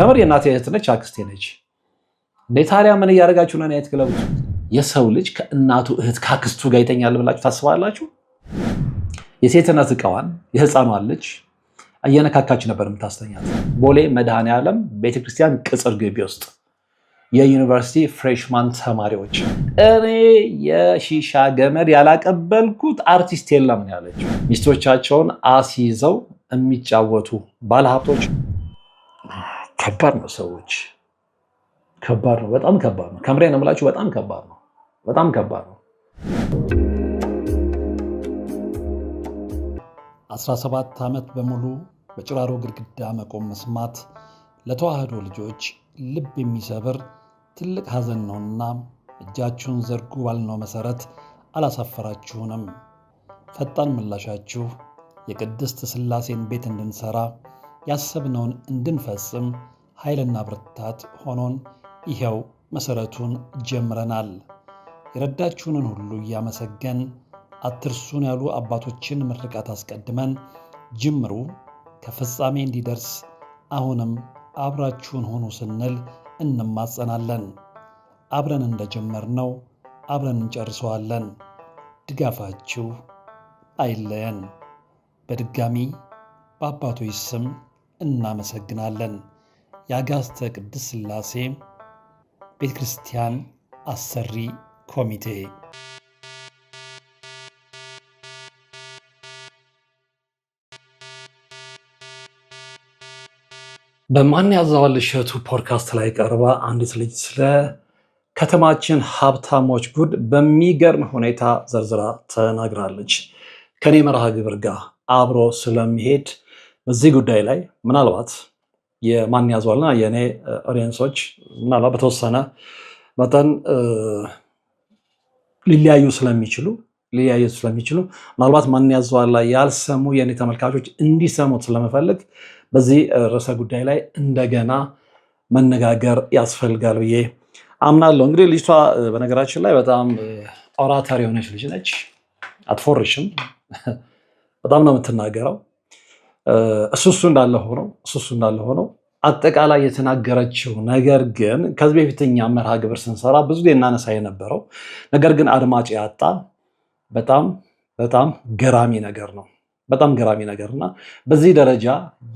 ከምር የእናቴ እህት ነች፣ አክስቴ ነች። እንዴ ታዲያ ምን እያደረጋችሁ ነው? ናይት ክለብ የሰው ልጅ ከእናቱ እህት ከአክስቱ ጋር ይተኛል ብላችሁ ታስባላችሁ? የሴትነት እቃዋን የህፃኗን ልጅ እየነካካች ነበር የምታስተኛት። ቦሌ መድኃኔዓለም ቤተክርስቲያን ቅጽር ግቢ ውስጥ የዩኒቨርሲቲ ፍሬሽማን ተማሪዎች እኔ የሺሻ ገመድ ያላቀበልኩት አርቲስት የለም ነው ያለችው። ሚስቶቻቸውን አስይዘው የሚጫወቱ ባለሀብቶች። ከባድ ነው ሰዎች፣ ከባድ ነው፣ በጣም ከባድ ነው። ከምሬ ነው የምላችሁ፣ በጣም ከባድ ነው፣ በጣም ከባድ ነው። 17 ዓመት በሙሉ በጭራሮ ግድግዳ መቆም መስማት ለተዋህዶ ልጆች ልብ የሚሰብር ትልቅ ሐዘን ነውና እጃችሁን ዘርጉ ባልነው መሰረት አላሳፈራችሁንም። ፈጣን ምላሻችሁ የቅድስት ሥላሴን ቤት እንድንሰራ ያሰብነውን እንድንፈጽም ኃይልና ብርታት ሆኖን ይሄው መሰረቱን ጀምረናል። የረዳችሁንን ሁሉ እያመሰገን አትርሱን ያሉ አባቶችን ምርቃት አስቀድመን ጅምሩ ከፍጻሜ እንዲደርስ አሁንም አብራችሁን ሆኑ ስንል እንማጸናለን። አብረን እንደጀመርነው አብረን እንጨርሰዋለን። ድጋፋችሁ አይለየን። በድጋሚ በአባቶች ስም እናመሰግናለን። የአጋስተ ቅድስት ሥላሴ ቤተ ክርስቲያን አሰሪ ኮሚቴ። በማን ያዘዋል እሸቱ ፖድካስት ላይ ቀርባ አንዲት ልጅ ስለ ከተማችን ሀብታሞች ጉድ በሚገርም ሁኔታ ዘርዝራ ተናግራለች። ከኔ መርሃ ግብር ጋር አብሮ ስለሚሄድ በዚህ ጉዳይ ላይ ምናልባት የማን ያዘዋልና የኔ ኦዲየንሶች ምናልባት በተወሰነ መጠን ሊለያዩ ስለሚችሉ ምናልባት ማን ያዘዋል ላይ ያልሰሙ የኔ ተመልካቾች እንዲሰሙት ስለመፈልግ በዚህ ርዕሰ ጉዳይ ላይ እንደገና መነጋገር ያስፈልጋል ብዬ አምናለሁ። እንግዲህ ልጅቷ በነገራችን ላይ በጣም ኦራተር የሆነች ልጅ ነች። አትፎርሽም፣ በጣም ነው የምትናገረው። እሱ እንዳለ ሆኖ አጠቃላይ የተናገረችው ነገር ግን ከዚህ በፊት እኛ መርሃ ግብር ስንሰራ ብዙ ጊዜ እናነሳ የነበረው ነገር ግን አድማጭ ያጣ በጣም ገራሚ ነገር ነው። በጣም ገራሚ ነገር እና በዚህ ደረጃ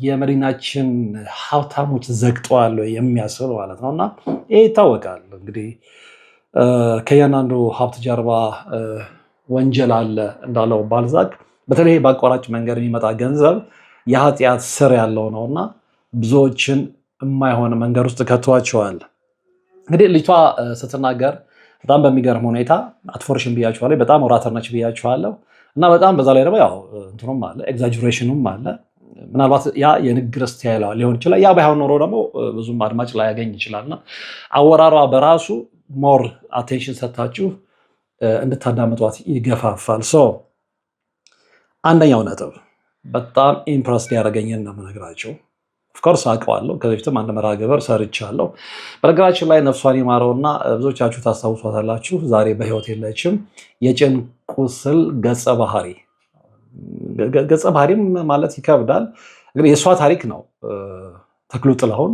የመዲናችን ሀብታሞች ዘግጠዋል የሚያስብል ማለት ነው። እና ይህ ይታወቃል እንግዲህ ከእያንዳንዱ ሀብት ጀርባ ወንጀል አለ እንዳለው ባልዛቅ። በተለይ በአቋራጭ መንገድ የሚመጣ ገንዘብ የኃጢአት ስር ያለው ነው እና ብዙዎችን የማይሆን መንገድ ውስጥ ከቷቸዋል። እንግዲህ ልጅቷ ስትናገር በጣም በሚገርም ሁኔታ አትፎርሽን ብያችኋለሁ፣ በጣም ኦራተር ነች ብያችኋለሁ። እና በጣም በዛ ላይ ደግሞ ያው እንትኑም አለ ኤግዛጀሬሽኑም አለ። ምናልባት ያ የንግግር ስታይል ሊሆን ይችላል። ያ ባይሆን ኖሮ ደግሞ ብዙም አድማጭ ላይ ያገኝ ይችላልና አወራሯ በራሱ ሞር አቴንሽን ሰጥታችሁ እንድታዳምጧት ይገፋፋል። አንደኛው ነጥብ በጣም ኢምፕረስድ ያደረገኝን ነው የምነግራቸው። ኦፍኮርስ አውቀዋለሁ፣ ከዚህ በፊትም አንድ መርሃ ግብር ሰርቻለሁ። በነገራችን ላይ ነፍሷን ይማረውና ብዙዎቻችሁ ታስታውሷታላችሁ፣ ዛሬ በህይወት የለችም። የጭን ቁስል ገጸ ባህሪም ማለት ይከብዳል። እንግዲህ የእሷ ታሪክ ነው። ተክሉ ጥላሁን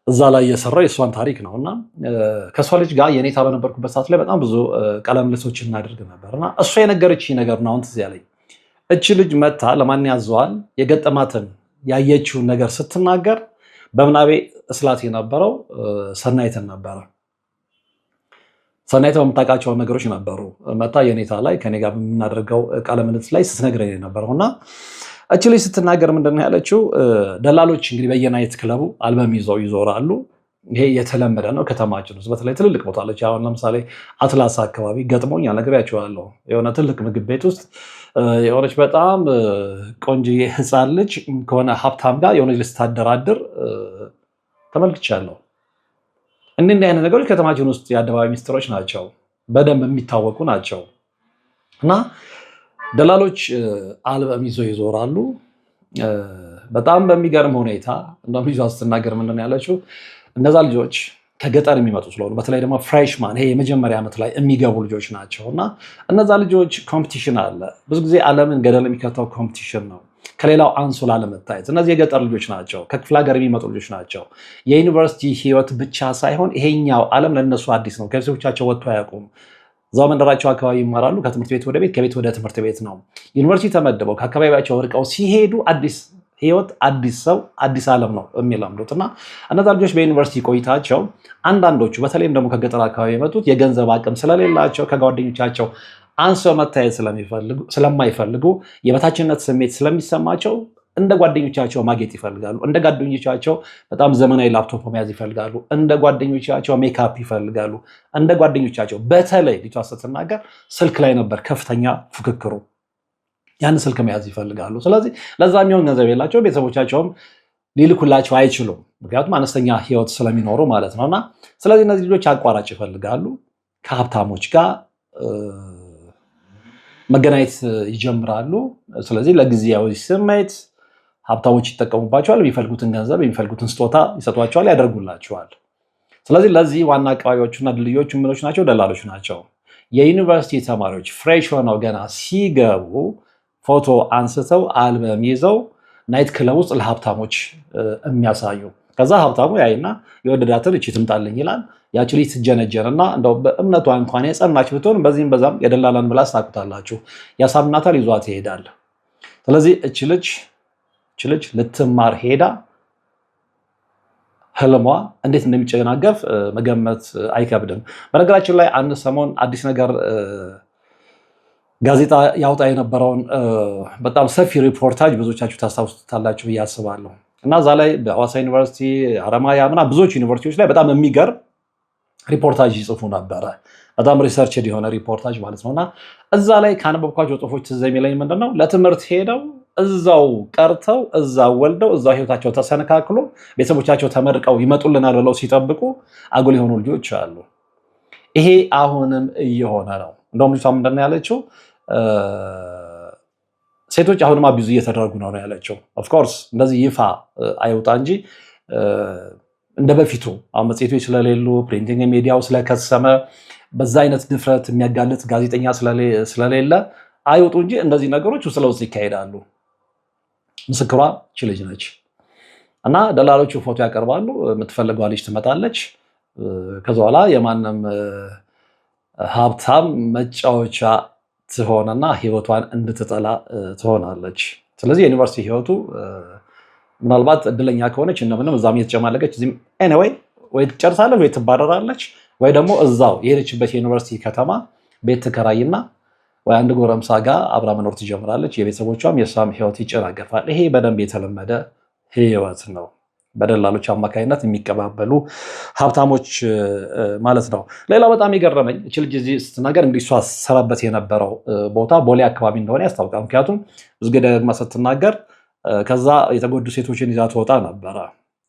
እዛ ላይ የሰራው የእሷን ታሪክ ነው እና ከእሷ ልጅ ጋር የኔታ በነበርኩበት ሰዓት ላይ በጣም ብዙ ቀለምልሶች እናደርግ ነበር እና እሷ የነገረች ነገር ነው አሁን ትዝ ያለኝ። እቺ ልጅ መታ ለማን ያዘዋል የገጠማትን ያየችውን ነገር ስትናገር በምናቤ እስላት የነበረው ሰናይትን ነበረ። ሰናይት በምታውቃቸውን ነገሮች ነበሩ መታ የኔታ ላይ ከኔ ጋር በምናደርገው ቃለ ምልልስ ላይ ስትነግረኝ የነበረው እና እቺ ልጅ ስትናገር ምንድን ነው ያለችው? ደላሎች እንግዲህ በየናይት ክለቡ አልበም ይዘው ይዞራሉ። ይሄ የተለመደ ነው ከተማችን ውስጥ በተለይ ትልልቅ ቦታ አለች። አሁን ለምሳሌ አትላስ አካባቢ ገጥሞኛል፣ ነግሬያቸዋለሁ። የሆነ ትልቅ ምግብ ቤት ውስጥ የሆነች በጣም ቆንጆዬ ህፃን ልጅ ከሆነ ሀብታም ጋር የሆነች ልስታደራድር ተመልክቻለሁ። እንዲህ አይነት ነገሮች ከተማችን ውስጥ የአደባባይ ሚስጥሮች ናቸው፣ በደንብ የሚታወቁ ናቸው። እና ደላሎች አልበም ይዘው ይዞራሉ። በጣም በሚገርም ሁኔታ እንደውም ልጇ ስትናገር ምንድን ነው ያለችው? እነዛ ልጆች ከገጠር የሚመጡ ስለሆኑ በተለይ ደግሞ ፍሬሽማን ይሄ የመጀመሪያ ዓመት ላይ የሚገቡ ልጆች ናቸው እና እነዛ ልጆች ኮምፒቲሽን አለ። ብዙ ጊዜ ዓለምን ገደል የሚከተው ኮምፒቲሽን ነው። ከሌላው አንሶ ላለመታየት። እነዚህ የገጠር ልጆች ናቸው፣ ከክፍለ ሀገር የሚመጡ ልጆች ናቸው። የዩኒቨርሲቲ ህይወት ብቻ ሳይሆን ይሄኛው ዓለም ለነሱ አዲስ ነው። ከቤተሰቦቻቸው ወጥቶ አያውቁም። እዛው መንደራቸው አካባቢ ይማራሉ። ከትምህርት ቤት ወደ ቤት፣ ከቤት ወደ ትምህርት ቤት ነው። ዩኒቨርሲቲ ተመድበው ከአካባቢያቸው ርቀው ሲሄዱ አዲስ ህይወት፣ አዲስ ሰው፣ አዲስ ዓለም ነው የሚለምዱት እና እነዛ ልጆች በዩኒቨርሲቲ ቆይታቸው አንዳንዶቹ በተለይም ደግሞ ከገጠር አካባቢ የመጡት የገንዘብ አቅም ስለሌላቸው ከጓደኞቻቸው አንሰው መታየት ስለማይፈልጉ የበታችነት ስሜት ስለሚሰማቸው እንደ ጓደኞቻቸው ማጌጥ ይፈልጋሉ። እንደ ጓደኞቻቸው በጣም ዘመናዊ ላፕቶፕ መያዝ ይፈልጋሉ። እንደ ጓደኞቻቸው ሜካፕ ይፈልጋሉ። እንደ ጓደኞቻቸው በተለይ ሊቷ ስትናገር ስልክ ላይ ነበር ከፍተኛ ፉክክሩ። ያን ስልክ መያዝ ይፈልጋሉ። ስለዚህ ለዛ የሚሆን ገንዘብ የላቸው፣ ቤተሰቦቻቸውም ሊልኩላቸው አይችሉም። ምክንያቱም አነስተኛ ህይወት ስለሚኖሩ ማለት ነውና ስለዚህ እነዚህ ልጆች አቋራጭ ይፈልጋሉ። ከሀብታሞች ጋር መገናኘት ይጀምራሉ። ስለዚህ ለጊዜያዊ ስሜት ሀብታሞች ይጠቀሙባቸዋል። የሚፈልጉትን ገንዘብ፣ የሚፈልጉትን ስጦታ ይሰጧቸዋል፣ ያደርጉላቸዋል። ስለዚህ ለዚህ ዋና አቃባቢዎቹና ድልድዮቹ ምኖች ናቸው? ደላሎች ናቸው። የዩኒቨርሲቲ ተማሪዎች ፍሬሽ ሆነው ገና ሲገቡ ፎቶ አንስተው አልበም ይዘው ናይት ክለብ ውስጥ ለሀብታሞች የሚያሳዩ። ከዛ ሀብታሙ ያይና የወደዳትን እቺ ትምጣልኝ ይላል። ያቺ ልጅ ትጀነጀንና እንደው በእምነቷ እንኳን የጸናች ብትሆን በዚህም በዛም የደላላን ምላስ ታውቁታላችሁ፣ ያሳምናታል፣ ይዟት ይሄዳል። ስለዚህ እቺ ልጅ ልትማር ሄዳ ህልሟ እንዴት እንደሚጨናገፍ መገመት አይከብድም። በነገራችን ላይ አንድ ሰሞን አዲስ ነገር ጋዜጣ ያውጣ የነበረውን በጣም ሰፊ ሪፖርታጅ ብዙዎቻችሁ ታስታውሱታላችሁ ብዬ አስባለሁ። እና እዛ ላይ በሐዋሳ ዩኒቨርሲቲ፣ ሐረማያ ምናምን ብዙዎች ዩኒቨርሲቲዎች ላይ በጣም የሚገርም ሪፖርታጅ ይጽፉ ነበረ። በጣም ሪሰርች የሆነ ሪፖርታጅ ማለት ነው። እና እዛ ላይ ካነበብኳቸው ጽሁፎች ትዝ የሚለኝ ምንድነው ለትምህርት ሄደው እዛው ቀርተው እዛው ወልደው እዛው ህይወታቸው ተሰነካክሎ ቤተሰቦቻቸው ተመርቀው ይመጡልናል ብለው ሲጠብቁ አጉል የሆኑ ልጆች አሉ። ይሄ አሁንም እየሆነ ነው። እንደውም ልጅቷ ምንድን ነው ያለችው? ሴቶች አሁንም አቢዙ እየተደረጉ ነው ያለችው። ኦፍኮርስ እንደዚህ ይፋ አይውጣ እንጂ እንደ በፊቱ አሁን መጽሔቶች ስለሌሉ፣ ፕሪንቲንግ ሚዲያው ስለከሰመ፣ በዛ አይነት ድፍረት የሚያጋልጥ ጋዜጠኛ ስለሌለ አይወጡ እንጂ እንደዚህ ነገሮች ውስጥ ለውስጥ ይካሄዳሉ። ምስክሯ እቺ ልጅ ነች። እና ደላሎቹ ፎቶ ያቀርባሉ። የምትፈልገዋ ልጅ ትመጣለች። ከዛ በኋላ የማንም ሀብታም መጫወቻ ትሆንና ህይወቷን እንድትጠላ ትሆናለች። ስለዚህ የዩኒቨርሲቲ ህይወቱ ምናልባት እድለኛ ከሆነች እንደምንም እዛም እየተጨማለቀች እዚህም ኤኒዌይ ወይ ትጨርሳለች ወይ ትባረራለች፣ ወይ ደግሞ እዛው የሄደችበት የዩኒቨርሲቲ ከተማ ቤት ትከራይና ወይ አንድ ጎረምሳ ጋር አብራ መኖር ትጀምራለች። የቤተሰቦቿም የእሷም ህይወት ይጨናገፋል። ይሄ በደንብ የተለመደ ህይወት ነው። በደላሎች አማካኝነት የሚቀባበሉ ሀብታሞች ማለት ነው። ሌላው በጣም የገረመኝ እች ልጅ እዚህ ስትናገር እንግዲህ እሷ ሰራበት የነበረው ቦታ ቦሌ አካባቢ እንደሆነ ያስታውቃል። ምክንያቱም ብዙ ጊዜ ደግማ ስትናገር ከዛ የተጎዱ ሴቶችን ይዛ ትወጣ ነበረ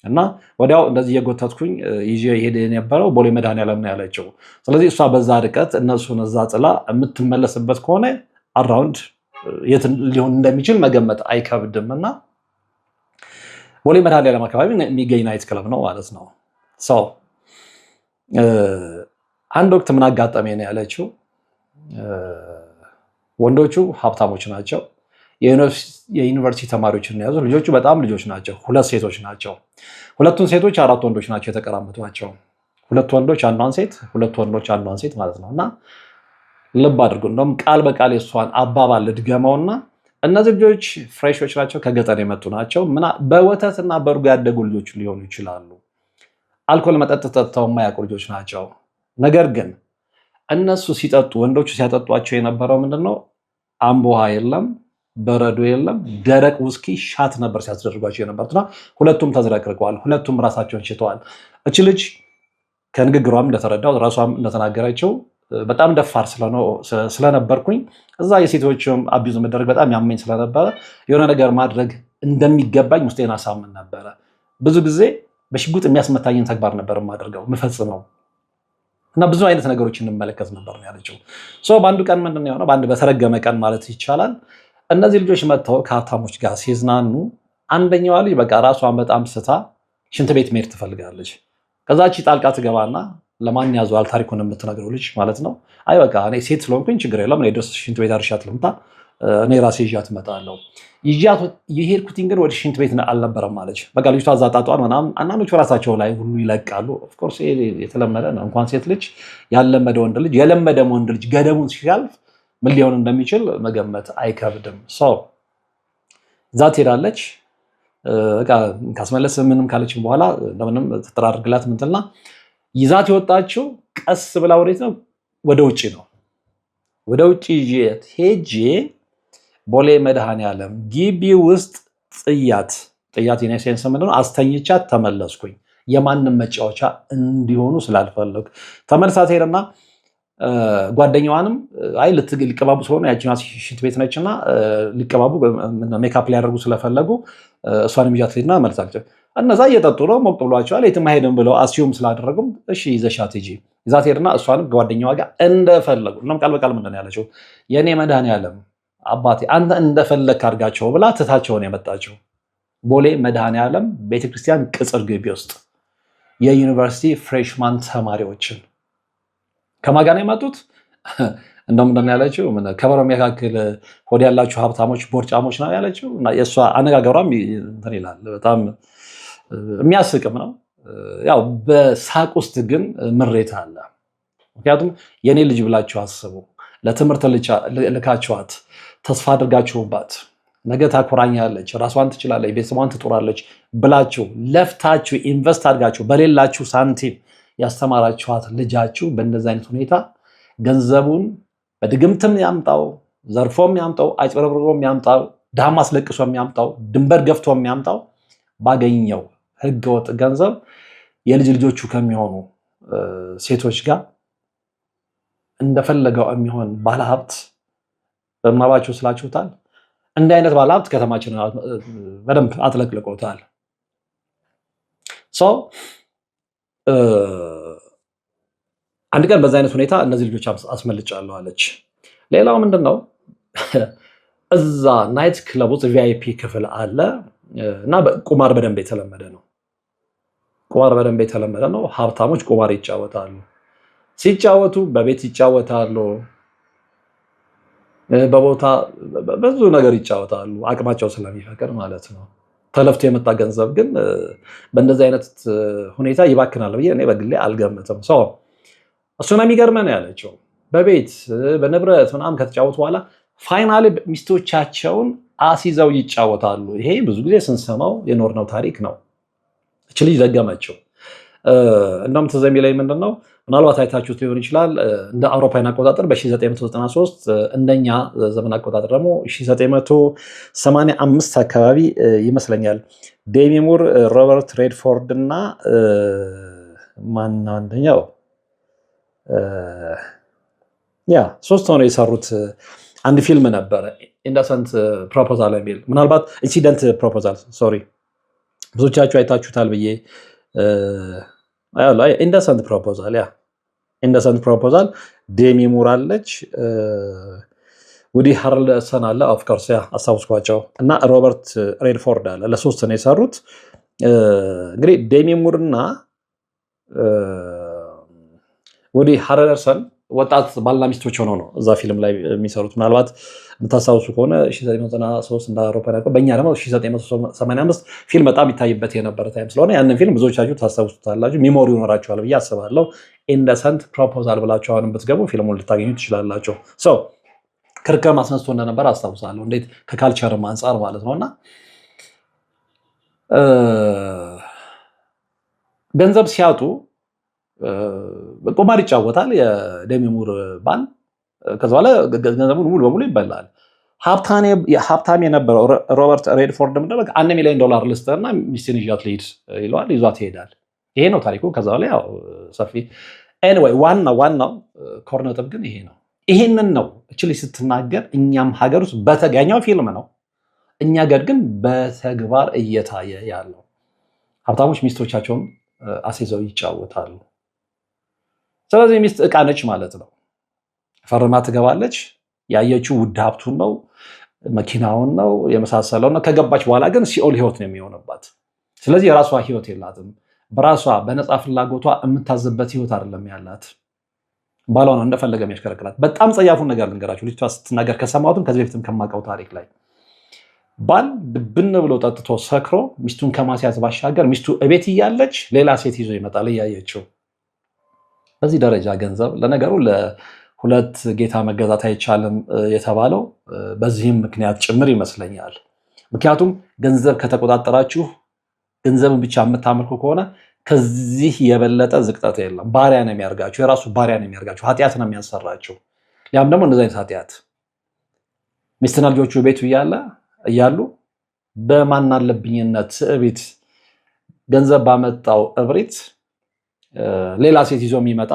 እና ወዲያው እንደዚህ እየጎተትኩኝ ይዤ ሄደ የነበረው ቦሌ መድኃኔዓለም ነው ያለችው። ስለዚህ እሷ በዛ ርቀት እነሱን እዛ ጥላ የምትመለስበት ከሆነ አራውንድ የት ሊሆን እንደሚችል መገመት አይከብድም። እና ቦሌ መድኃኔዓለም አካባቢ የሚገኝ ናይት ክለብ ነው ማለት ነው። አንድ ወቅት ምን አጋጠሜ ነው ያለችው፣ ወንዶቹ ሀብታሞች ናቸው። የዩኒቨርሲቲ ተማሪዎችን የያዙ ልጆቹ በጣም ልጆች ናቸው። 2 ሴቶች ናቸው። 2ቱን ሴቶች 4 ወንዶች ናቸው የተቀራመቷቸው። 2 ወንዶች አንዷን ሴት፣ 2 ወንዶች አንዷን ሴት ማለት ነው። እና ልብ አድርጉ፣ እንደውም ቃል በቃል የሷን አባባል ልድገመውና እነዚህ ልጆች ፍሬሾች ናቸው፣ ከገጠር የመጡ ናቸው። በወተትና በእርጎ ያደጉ ልጆች ሊሆኑ ይችላሉ። አልኮል መጠጥ ጠጥተው የማያውቁ ልጆች ናቸው። ነገር ግን እነሱ ሲጠጡ፣ ወንዶቹ ሲያጠጧቸው የነበረው ምንድነው? አምቦ ውሃ የለም፣ በረዶ የለም፣ ደረቅ ውስኪ ሻት ነበር ሲያስደርጓቸው የነበሩትና 2ቱም ተዝረክርከዋል። 2ቱም ራሳቸውን ሽተዋል። እች ልጅ ከንግግሯም እንደተረዳው ራሷም እንደተናገረችው በጣም ደፋር ስለነበርኩኝ እዛ የሴቶችም አቢዙ መደረግ በጣም ያመኝ ስለነበረ የሆነ ነገር ማድረግ እንደሚገባኝ ውስጤን አሳምን ነበረ። ብዙ ጊዜ በሽጉጥ የሚያስመታኝን ተግባር ነበር የማደርገው የምፈጽመው እና ብዙ አይነት ነገሮች እንመለከት ነበር ነው ያለችው። በአንዱ ቀን ምንድን የሆነው፣ በአንድ በተረገመ ቀን ማለት ይቻላል፣ እነዚህ ልጆች መጥተው ከሀብታሞች ጋር ሲዝናኑ አንደኛዋ ልጅ በቃ ራሷን በጣም ስታ ሽንት ቤት መሄድ ትፈልጋለች። ከዛች ጣልቃ ትገባና ለማን ያዘዋል ታሪኩን የምትነግረው ልጅ ማለት ነው። አይ በቃ እኔ ሴት ስለሆንኩኝ ችግር የለም እኔ ድረስ ሽንት ቤት አርሻት ልምጣ እኔ ራሴ ይዣት እመጣለሁ። ይዣት የሄድኩትን ግን ወደ ሽንት ቤት አልነበረም አለች። በቃ ልጅቷ እዛ ጣጧን ምናምን አንዳንዶቹ ራሳቸው ላይ ሁሉ ይለቃሉ። ኦፍኮርስ የተለመደ ነው። እንኳን ሴት ልጅ ያለመደ ወንድ ልጅ የለመደም ወንድ ልጅ ገደቡን ሲያልፍ ምን ሊሆን እንደሚችል መገመት አይከብድም። እዛ ትሄዳለች። በቃ ካስመለስ ምንም ካለች በኋላ እንደምንም ተጠራርግላት ምንትልና ይዛት የወጣችው ቀስ ብላ ወዴት ነው? ወደ ውጭ ነው። ወደ ውጭ ሄጄ ቦሌ መድኃኔዓለም ግቢ ውስጥ ጥያት የኔሴንስ ምንድነው አስተኝቻት ተመለስኩኝ። የማንም መጫወቻ እንዲሆኑ ስላልፈለጉ ተመልሳ ትሄድና ጓደኛዋንም አይ ሊቀባቡ ስለሆነ ያቺኛዋ ሽንት ቤት ነችና ሊቀባቡ ሜካፕ ሊያደርጉ ስለፈለጉ እሷንም ይዣት ሄድና መልሳቸው እነዛ እየጠጡ ነው ሞቅ ብሏቸዋል የትም አይሄድም ብለው አስዩም ስላደረጉም እሺ ይዘሻት ሂጂ ይዛት ሄድና እሷንም ጓደኛዋ ጋር እንደፈለጉ እናም ቃል በቃል ምንድን ነው ያለችው የኔ መድኃኔዓለም አባቴ አንተ እንደፈለክ አድርጋቸው ብላ ትታቸውን የመጣቸው ቦሌ መድኃኔዓለም ቤተክርስቲያን ቅጽር ግቢ ውስጥ የዩኒቨርሲቲ ፍሬሽማን ተማሪዎችን ከማን ጋር ነው የመጡት? እንደውም እንደምን ያለችው ከበሮ የሚያካክል ሆድ ያላችሁ ሀብታሞች ቦርጫሞች ነው ያለችው። እና የእሷ አነጋገሯም እንትን ይላል በጣም የሚያስቅም ነው። ያው በሳቅ ውስጥ ግን ምሬት አለ። ምክንያቱም የኔ ልጅ ብላችሁ አስቡ። ለትምህርት ልካችኋት ተስፋ አድርጋችሁባት ነገ ታኮራኛለች፣ ራሷን ትችላለች፣ ቤተሰቧን ትጦራለች ብላችሁ ለፍታችሁ ኢንቨስት አድርጋችሁ በሌላችሁ ሳንቲም ያስተማራችኋት ልጃችሁ በእንደዚህ አይነት ሁኔታ ገንዘቡን በድግምትም ያምጣው ዘርፎም ያምጣው አጭበርብሮም ያምጣው ዳም አስለቅሶም ያምጣው ድንበር ገፍቶም ያምጣው ባገኘው ህገወጥ ገንዘብ የልጅ ልጆቹ ከሚሆኑ ሴቶች ጋር እንደፈለገው የሚሆን ባለሀብት በማባችሁ ስላችሁታል። እንዲህ አይነት ባለሀብት ከተማችን በደንብ አጥለቅልቆታል። አንድ ቀን በዛ አይነት ሁኔታ እነዚህ ልጆች አስመልጫለሁ አለች። ሌላው ምንድነው እዛ ናይት ክለብ ውስጥ ቪአይፒ ክፍል አለ እና ቁማር በደንብ የተለመደ ነው። ሀብታሞች ቁማር ይጫወታሉ። ሲጫወቱ በቤት ይጫወታሉ፣ በቦታ ብዙ ነገር ይጫወታሉ፣ አቅማቸው ስለሚፈቅድ ማለት ነው። ተለፍቶ የመጣ ገንዘብ ግን በእንደዚህ አይነት ሁኔታ ይባክናል ብዬ እኔ በግሌ አልገምትም። እሱ ነው የሚገርመን ያለችው። በቤት በንብረት ምናምን ከተጫወቱ በኋላ ፋይናሊ ሚስቶቻቸውን አስይዘው ይጫወታሉ። ይሄ ብዙ ጊዜ ስንሰማው የኖርነው ታሪክ ነው። እች ልጅ ዘገመችው። እንደውም ትዝ የሚለኝ ምንድነው ምናልባት አይታችሁት ሊሆን ይችላል። እንደ አውሮፓውያን አቆጣጠር በ1993 እንደኛ ዘመን አቆጣጠር ደግሞ 1985 አካባቢ ይመስለኛል ዴሚ ሙር፣ ሮበርት ሬድፎርድ እና ማነው አንደኛው ሶስት ሆነው የሰሩት አንድ ፊልም ነበረ ኢንደሰንት ፕሮፖዛል የሚል ምናልባት ኢንሲደንት ፕሮፖዛል ሶሪ ብዙዎቻችሁ አይታችሁታል ብዬ ኢንደሰንት ፕሮፖዛል ዴሚ ሙር አለች፣ ውዲ ሃርለሰን አለ ኦፍኮርስ አስታውስኳቸው እና ሮበርት ሬድፎርድ አለ። ለሶስት ነው የሰሩት። እንግዲህ ዴሚ ሙር እና ውዲ ሃርለሰን ወጣት ባልና ሚስቶች ሆነው ነው እዛ ፊልም ላይ የሚሰሩት። ምናልባት የምታስታውሱ ከሆነ 1993 እንደ አውሮፓውያን በእኛ ደግሞ 1985 ፊልም በጣም ይታይበት የነበረ ታይም ስለሆነ ያንን ፊልም ብዙዎቻችሁ ታስታውሱታላችሁ፣ ሚሞሪ ይኖራችኋል ብዬ አስባለሁ። ኢንደሰንት ፕሮፖዛል ብላችሁ አሁንም ብትገቡ ፊልሙን ልታገኙ ትችላላችሁ። ክርክር ማስነስቶ እንደነበር አስታውሳለሁ፣ እንዴት ከካልቸርም አንጻር ማለት ነውና ገንዘብ ሲያጡ ቁማር ይጫወታል የዴሚ ሙር ባል። ከዛ በኋላ ገንዘቡን ሙሉ በሙሉ ይበላል። ሀብታም የነበረው ሮበርት ሬድፎርድ ምንድን ነው $1 ሚሊዮን ልስጥህና ሚስትን ይዣት ልሂድ ይለዋል። ይዟት ይሄዳል። ይሄ ነው ታሪኩ። ከዛ በኋላ ያው ሰፊ ኤኒዌይ ዋናው ኮር ነጥብ ግን ይሄ ነው። ይሄንን ነው እችል ስትናገር እኛም ሀገር ውስጥ በተገኘው ፊልም ነው እኛ ገር ግን በተግባር እየታየ ያለው ሀብታሞች ሚስቶቻቸውን አስይዘው ይጫወታሉ። ስለዚህ ሚስት ዕቃ ነች ማለት ነው። ፈርማ ትገባለች። ያየችው ውድ ሀብቱን ነው፣ መኪናውን ነው፣ የመሳሰለው ነው። ከገባች በኋላ ግን ሲኦል ህይወት ነው የሚሆንባት። ስለዚህ የራሷ ህይወት የላትም። በራሷ በነፃ ፍላጎቷ የምታዝበት ህይወት አይደለም ያላት። ባሏን እንደፈለገ የሚያሽከረክራት። በጣም ጸያፉን ነገር ልንገራችሁ፣ ልጅቷ ስትናገር ከሰማሁትም ከዚህ በፊትም ከማውቀው ታሪክ ላይ ባል ብን ብሎ ጠጥቶ ሰክሮ ሚስቱን ከማስያዝ ባሻገር ሚስቱ እቤት እያለች ሌላ ሴት ይዞ ይመጣል እያየችው። በዚህ ደረጃ ገንዘብ ለነገሩ ለሁለት ጌታ መገዛት አይቻልም የተባለው በዚህም ምክንያት ጭምር ይመስለኛል። ምክንያቱም ገንዘብ ከተቆጣጠራችሁ ገንዘብን ብቻ የምታመልኩ ከሆነ ከዚህ የበለጠ ዝቅጠት የለም። ባሪያ ነው የሚያርጋችሁ፣ የራሱ ባሪያ ነው የሚያርጋችሁ፣ ኃጢአት ነው የሚያሰራችሁ። ያም ደግሞ እንደዚህ አይነት ኃጢአት ሚስትና ልጆቹ ቤቱ እያሉ በማናለብኝነት ትዕቢት ገንዘብ ባመጣው እብሪት ሌላ ሴት ይዞ የሚመጣ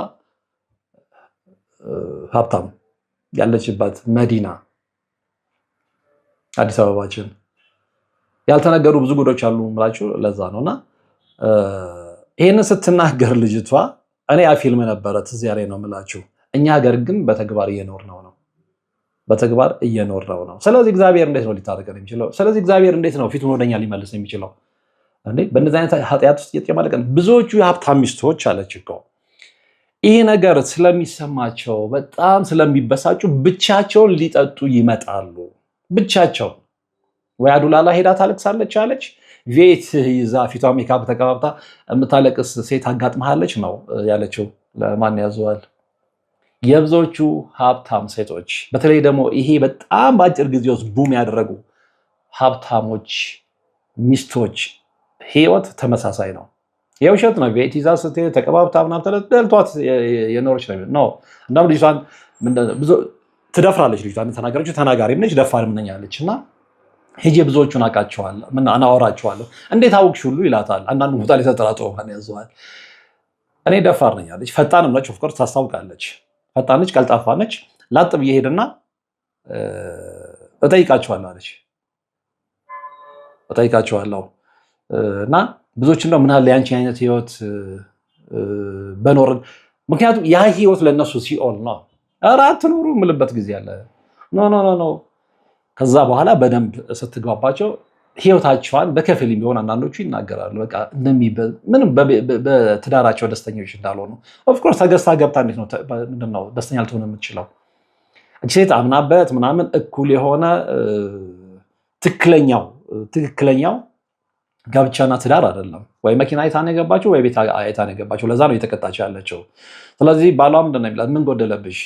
ሀብታም ያለችበት መዲና አዲስ አበባችን ያልተነገሩ ብዙ ጉዶች አሉ ምላችሁ ለዛ ነውና ይሄንን ስትናገር ልጅቷ እኔ ፊልም ነበረ ትዝ ያለኝ ነው ምላችሁ። እኛ ሀገር ግን በተግባር እየኖርነው ነው። በተግባር እየኖርነው ነው። ስለዚህ እግዚአብሔር እንዴት ነው ሊታረቀን የሚችለው? ስለዚህ እግዚአብሔር እንዴት ነው ፊቱን ወደኛ ሊመልስ የሚችለው? እንዴ በእንደዚህ አይነት ኃጢአት ውስጥ እየተጨማለቀን ብዙዎቹ የሀብታም ሚስቶች አለች እኮ ይህ ነገር ስለሚሰማቸው በጣም ስለሚበሳጩ ብቻቸውን ሊጠጡ ይመጣሉ። ብቻቸው ወይ አዱላላ ሄዳ ታለቅሳለች አለች። ቤት ይዛ ፊቷ ሜካፕ ተቀባብታ የምታለቅስ ሴት አጋጥመሃለች ነው ያለችው። ለማን ያዘዋል? የብዙዎቹ ሀብታም ሴቶች በተለይ ደግሞ ይሄ በጣም በአጭር ጊዜ ውስጥ ቡም ያደረጉ ሀብታሞች ሚስቶች ህይወት ተመሳሳይ ነው። የውሸት ነው። ቤት ይዛ ስትሄድ ተቀባብታ ምናምን ተደልቷት የኖረች ነው። እንደውም ልጅቷን ትደፍራለች። ልጅቷን ተናገረችው። ተናጋሪም ነች፣ ደፋርም ነኝ አለች እና ሄጄ ብዙዎቹን አውቃቸዋለሁ አናወራቸዋለሁ። እንዴት አውቅሽ ሁሉ ይላታል። አንዳንዱ ቦታ ላይ ተጠራጥሮ ማን ያዘዋል። እኔ ደፋር ነኝ አለች። ፈጣንም ነች፣ ኦፍኮርስ ታስታውቃለች። ፈጣን ነች፣ ቀልጣፋ ነች። ላጥ ብዬ ሄድና እጠይቃቸዋለሁ አለች። እጠይቃቸዋለሁ እና ብዙዎች እንደው ምን አለ ያንቺ አይነት ህይወት በኖርን። ምክንያቱም ያ ህይወት ለነሱ ሲኦል ነው። ኧረ አትኖሩ የምልበት ጊዜ አለ። ኖ ከዛ በኋላ በደንብ ስትግባባቸው ህይወታቸዋን በከፊል ቢሆን አንዳንዶቹ ይናገራሉ። በቃ ምንም በትዳራቸው ደስተኞች እንዳልሆኑ። ኦፍኮርስ ተገዝታ ገብታ እንዴት ነው ምንድነው ደስተኛ ልትሆን የምትችለው? እቺ ሴት አምናበት ምናምን እኩል የሆነ ትክክለኛው ጋብቻና ትዳር አይደለም። ወይ መኪና አይታ ነው የገባችው፣ ወይ ቤት አይታ ነው የገባችው። ለዛ ነው የተቀጣች ያለችው። ስለዚህ ባሏ ምንድን ነው የሚላት? ምን ጎደለብሽ?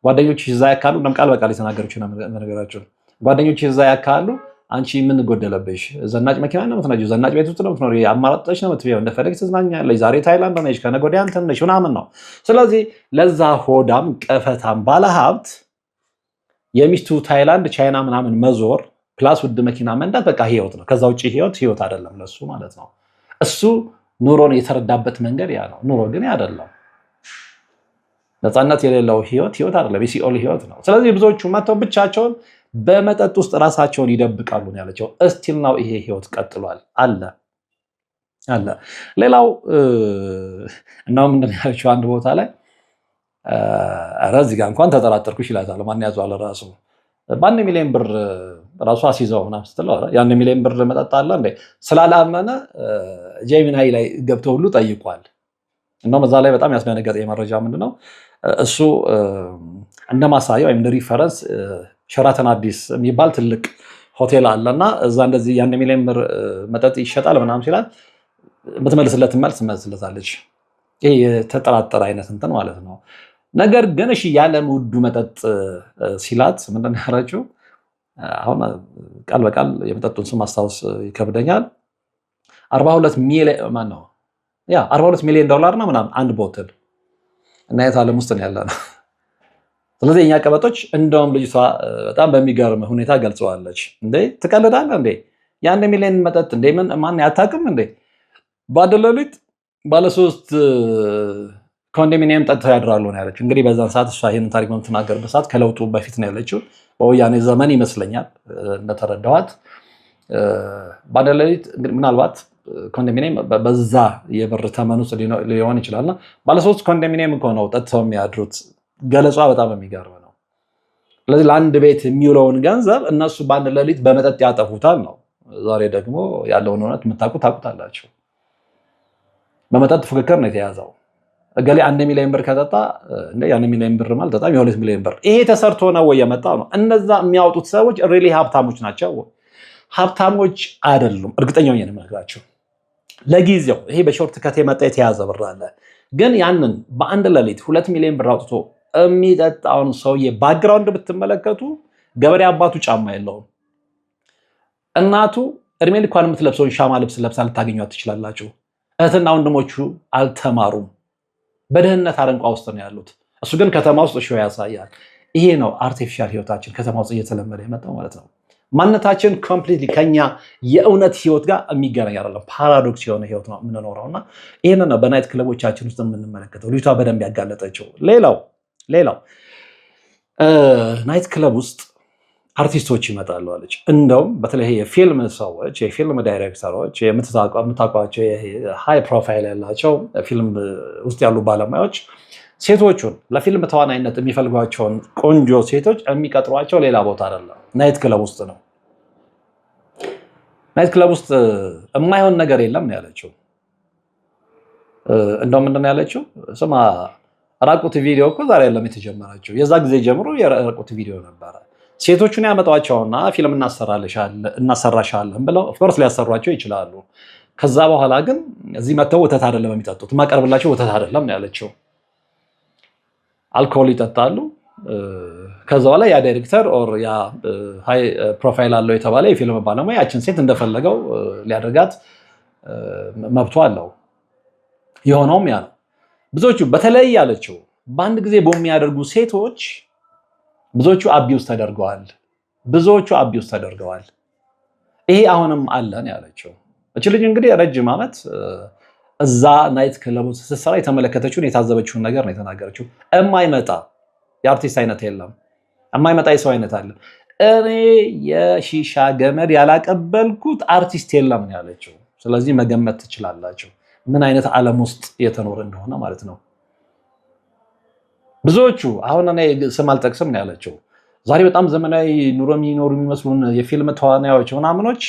ጓደኞች እዛ ያካሉ ቃል በቃል የተናገረችው ነገራቸው። ጓደኞች እዛ ያካሉ፣ አንቺ ምን ጎደለብሽ? ዘናጭ መኪና ነው የምትነጂው፣ ዘናጭ ቤት ውስጥ ነው የምትኖሪው፣ አማራጭ ነው የምትበይው፣ እንደፈለግሽ ትዝናኛለሽ፣ ዛሬ ታይላንድ ነሽ፣ ከነገ ወዲያ እንትን ነሽ ምናምን ነው። ስለዚህ ለዛ ሆዳም ቀፈታም ባለሀብት የሚስቱ ታይላንድ ቻይና ምናምን መዞር ፕላስ ውድ መኪና መንዳት በቃ ህይወት ነው። ከዛ ውጭ ህይወት አይደለም ለሱ ማለት ነው። እሱ ኑሮን የተረዳበት መንገድ ያ ነው። ኑሮ ግን አይደለም። ነፃነት የሌለው ህይወት አይደለም፣ የሲኦል ህይወት ነው። ስለዚህ ብዙዎቹ መጥተው ብቻቸውን በመጠጥ ውስጥ ራሳቸውን ይደብቃሉ ነው ያለችው። እስቲል ነው ይሄ ህይወት ቀጥሏል አለ። ሌላው እናው ምንድን ያለችው አንድ ቦታ ላይ እዚህ ጋር እንኳን ተጠራጠርኩሽ ይላታል። ማን ያዟል ራሱ በ1 ሚሊዮን ብር ራሱ አስይዘው ምናምን ስትለው የ1 ሚሊዮን ብር መጠጥ አለ እንዴ ስላላመነ ጄሚናይ ላይ ገብቶ ሁሉ ጠይቋል። እንደውም እዛ ላይ በጣም ያስደነገጠ የመረጃ ምንድነው እሱ እንደማሳያ ወይም ሪፈረንስ ሸራተን አዲስ የሚባል ትልቅ ሆቴል አለና እዛ እንደዚህ የ1 ሚሊዮን ብር መጠጥ ይሸጣል ምናምን ሲላት በተመለስለት መልስ ትመልስለታለች። ይሄ የተጠራጠረ አይነት እንትን ማለት ነው። ነገር ግን እሺ ያለም ውዱ መጠጥ ሲላት ምንድን ነው ያደረገችው? አሁን ቃል በቃል የመጠጡን ስም ማስታወስ ይከብደኛል። 42 ሚሊዮን ዶላር ነው ምናምን አንድ ቦትል እና የት ዓለም ውስጥ ነው ያለ ነው። ስለዚህ የኛ ቀበጦች እንደውም ልጅቷ በጣም በሚገርም ሁኔታ ገልጸዋለች። እንዴ ትቀልዳለህ እንዴ? የ1 ሚሊዮን መጠጥ እንዴ ማን ያታቅም እንዴ? ባደለሉት ባለሶስት ኮንዶሚኒየም ጠጥተው ያድራሉ ነው ያለችው። እንግዲህ በዛን ሰዓት እሷ ይሄንን ታሪክ በምትናገርበት ሰዓት ከለውጡ በፊት ነው ያለችው። በወያኔ ዘመን ይመስለኛል እንደተረዳኋት። ባደለሉት ምናልባት ኮንዶሚኒየም በዛ የብር ተመን ውስጥ ሊሆን ይችላልና ባለሶስት ኮንዶሚኒየም እኮ ነው ጠጥተው የሚያድሩት። ገለጿ በጣም የሚገርም ነው። ስለዚህ ለአንድ ቤት የሚውለውን ገንዘብ እነሱ በአንድ ሌሊት በመጠጥ ያጠፉታል ነው። ዛሬ ደግሞ ያለውን እውነት የምታውቁት ታውቁታላችሁ። በመጠጥ ፉክክር ነው የተያዘው። እገሌ 1 ሚሊዮን ብር ከጠጣ እንደ 1 ሚሊዮን ብር ማለት በጣም የ2 ሚሊዮን ብር ይሄ ተሰርቶ ነው ወይ የመጣው ነው። እነዛ የሚያወጡት ሰዎች ሪሊ ሀብታሞች ናቸው? ሀብታሞች አይደሉም። እርግጠኛ ነኝ የምነግራቸው። ለጊዜው ይሄ በሾርት ከት የመጣ የተያዘ ብር አለ። ግን ያንን በአንድ ሌሊት 2 ሚሊዮን ብር አውጥቶ የሚጠጣውን ሰውዬ ባክግራውንድ ብትመለከቱ ገበሬ አባቱ ጫማ የለውም። እናቱ እድሜ ልኳን የምትለብሰውን ሻማ ልብስ ለብሳ ልታገኟት ትችላላችሁ። እህትና ወንድሞቹ አልተማሩም። በድህነት አረንቋ ውስጥ ነው ያሉት። እሱ ግን ከተማ ውስጥ ሾው ያሳያል። ይሄ ነው አርቲፊሻል ህይወታችን ከተማ ውስጥ እየተለመደ የመጣው ማለት ነው። ማንነታችን ኮምፕሊትሊ ከኛ የእውነት ህይወት ጋር የሚገናኝ አይደለም። ፓራዶክስ የሆነ ህይወት ነው የምንኖረውና ይህንን ነው በናይት ክለቦቻችን ውስጥ የምንመለከተው። ልጅቷ በደንብ ያጋለጠችው። ሌላው ናይት ክለብ ውስጥ አርቲስቶች ይመጣሉ አለች። እንደውም በተለይ የፊልም ሰዎች፣ የፊልም ዳይሬክተሮች፣ የምታውቋቸው ሃይ ፕሮፋይል ያላቸው ፊልም ውስጥ ያሉ ባለሙያዎች ሴቶቹን ለፊልም ተዋናይነት የሚፈልጓቸውን ቆንጆ ሴቶች የሚቀጥሯቸው ሌላ ቦታ አይደለም፣ ናይት ክለብ ውስጥ ነው። ናይት ክለብ ውስጥ የማይሆን ነገር የለም ነው ያለችው። እንደው ምንድን ነው ያለችው? ስማ ራቁት ቪዲዮ እኮ ዛሬ ያለም የተጀመረችው፣ የዛ ጊዜ ጀምሮ የራቁት ቪዲዮ ነበረ። ሴቶቹን ያመጣቸውና ፊልም እናሰራሻለን ብለው ኦፍኮርስ ሊያሰሯቸው ይችላሉ። ከዛ በኋላ ግን እዚህ መተው ወተት አይደለም የሚጠጡት፣ ማቀርብላቸው ወተት አይደለም ነው ያለችው። አልኮል ይጠጣሉ። ከዛ በኋላ ያ ዳይሬክተር ኦር ያ ሃይ ፕሮፋይል አለው የተባለ የፊልም ባለሙያ ያችን ሴት እንደፈለገው ሊያደርጋት መብቷ አለው። የሆነውም ያ ነው። ብዙዎቹ በተለይ ያለችው በአንድ ጊዜ በሚያደርጉ ሴቶች ብዙዎቹ አቢውስ ተደርገዋል። ይሄ አሁንም አለን ያለችው እቺ ልጅ እንግዲህ ረጅም ዓመት እዛ ናይት ክለብ ስትሰራ የተመለከተችውን የታዘበችውን ነገር ነው የተናገረችው። የማይመጣ የአርቲስት አይነት የለም፣ የማይመጣ የሰው አይነት አለ። እኔ የሺሻ ገመድ ያላቀበልኩት አርቲስት የለም ነው ያለችው። ስለዚህ መገመት ትችላላችሁ ምን አይነት ዓለም ውስጥ የተኖረ እንደሆነ ማለት ነው። ብዙዎቹ አሁን እኔ ስም አልጠቅስም ነው ያለችው። ዛሬ በጣም ዘመናዊ ኑሮ የሚኖሩ የሚመስሉን የፊልም ተዋናዮች ምናምኖች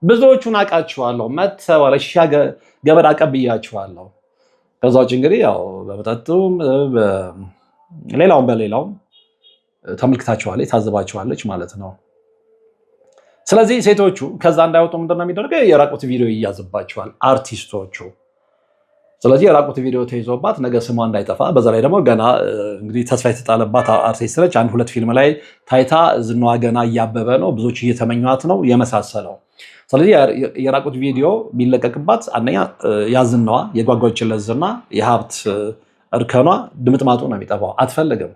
ብዙዎቹን አውቃቸዋለሁ። መተዋለ ሺሻ ገመድ አቀብያቸዋለሁ። ከዛ ውጭ እንግዲህ ያው በመጠጡም በሌላውም ተመልክታቸዋለች፣ ታዘባቸዋለች ማለት ነው። ስለዚህ ሴቶቹ ከዛ እንዳይወጡ ምንድነው የሚደረገው? የራቁት ቪዲዮ ይያዝባቸዋል አርቲስቶቹ። ስለዚህ የራቁት ቪዲዮ ተይዞባት ነገ ስሟ እንዳይጠፋ፣ በዛ ላይ ደግሞ ገና እንግዲህ ተስፋ የተጣለባት አርቲስት ነች። 1-2 ፊልም ላይ ታይታ ዝናዋ ገና እያበበ ነው፣ ብዙዎች እየተመኟት ነው የመሳሰለው። ስለዚህ የራቁት ቪዲዮ ቢለቀቅባት አንደኛ ያዝናዋ የጓጓችለት ዝና የሀብት እርከኗ ድምጥማጡ ነው የሚጠፋው፣ አትፈልግም።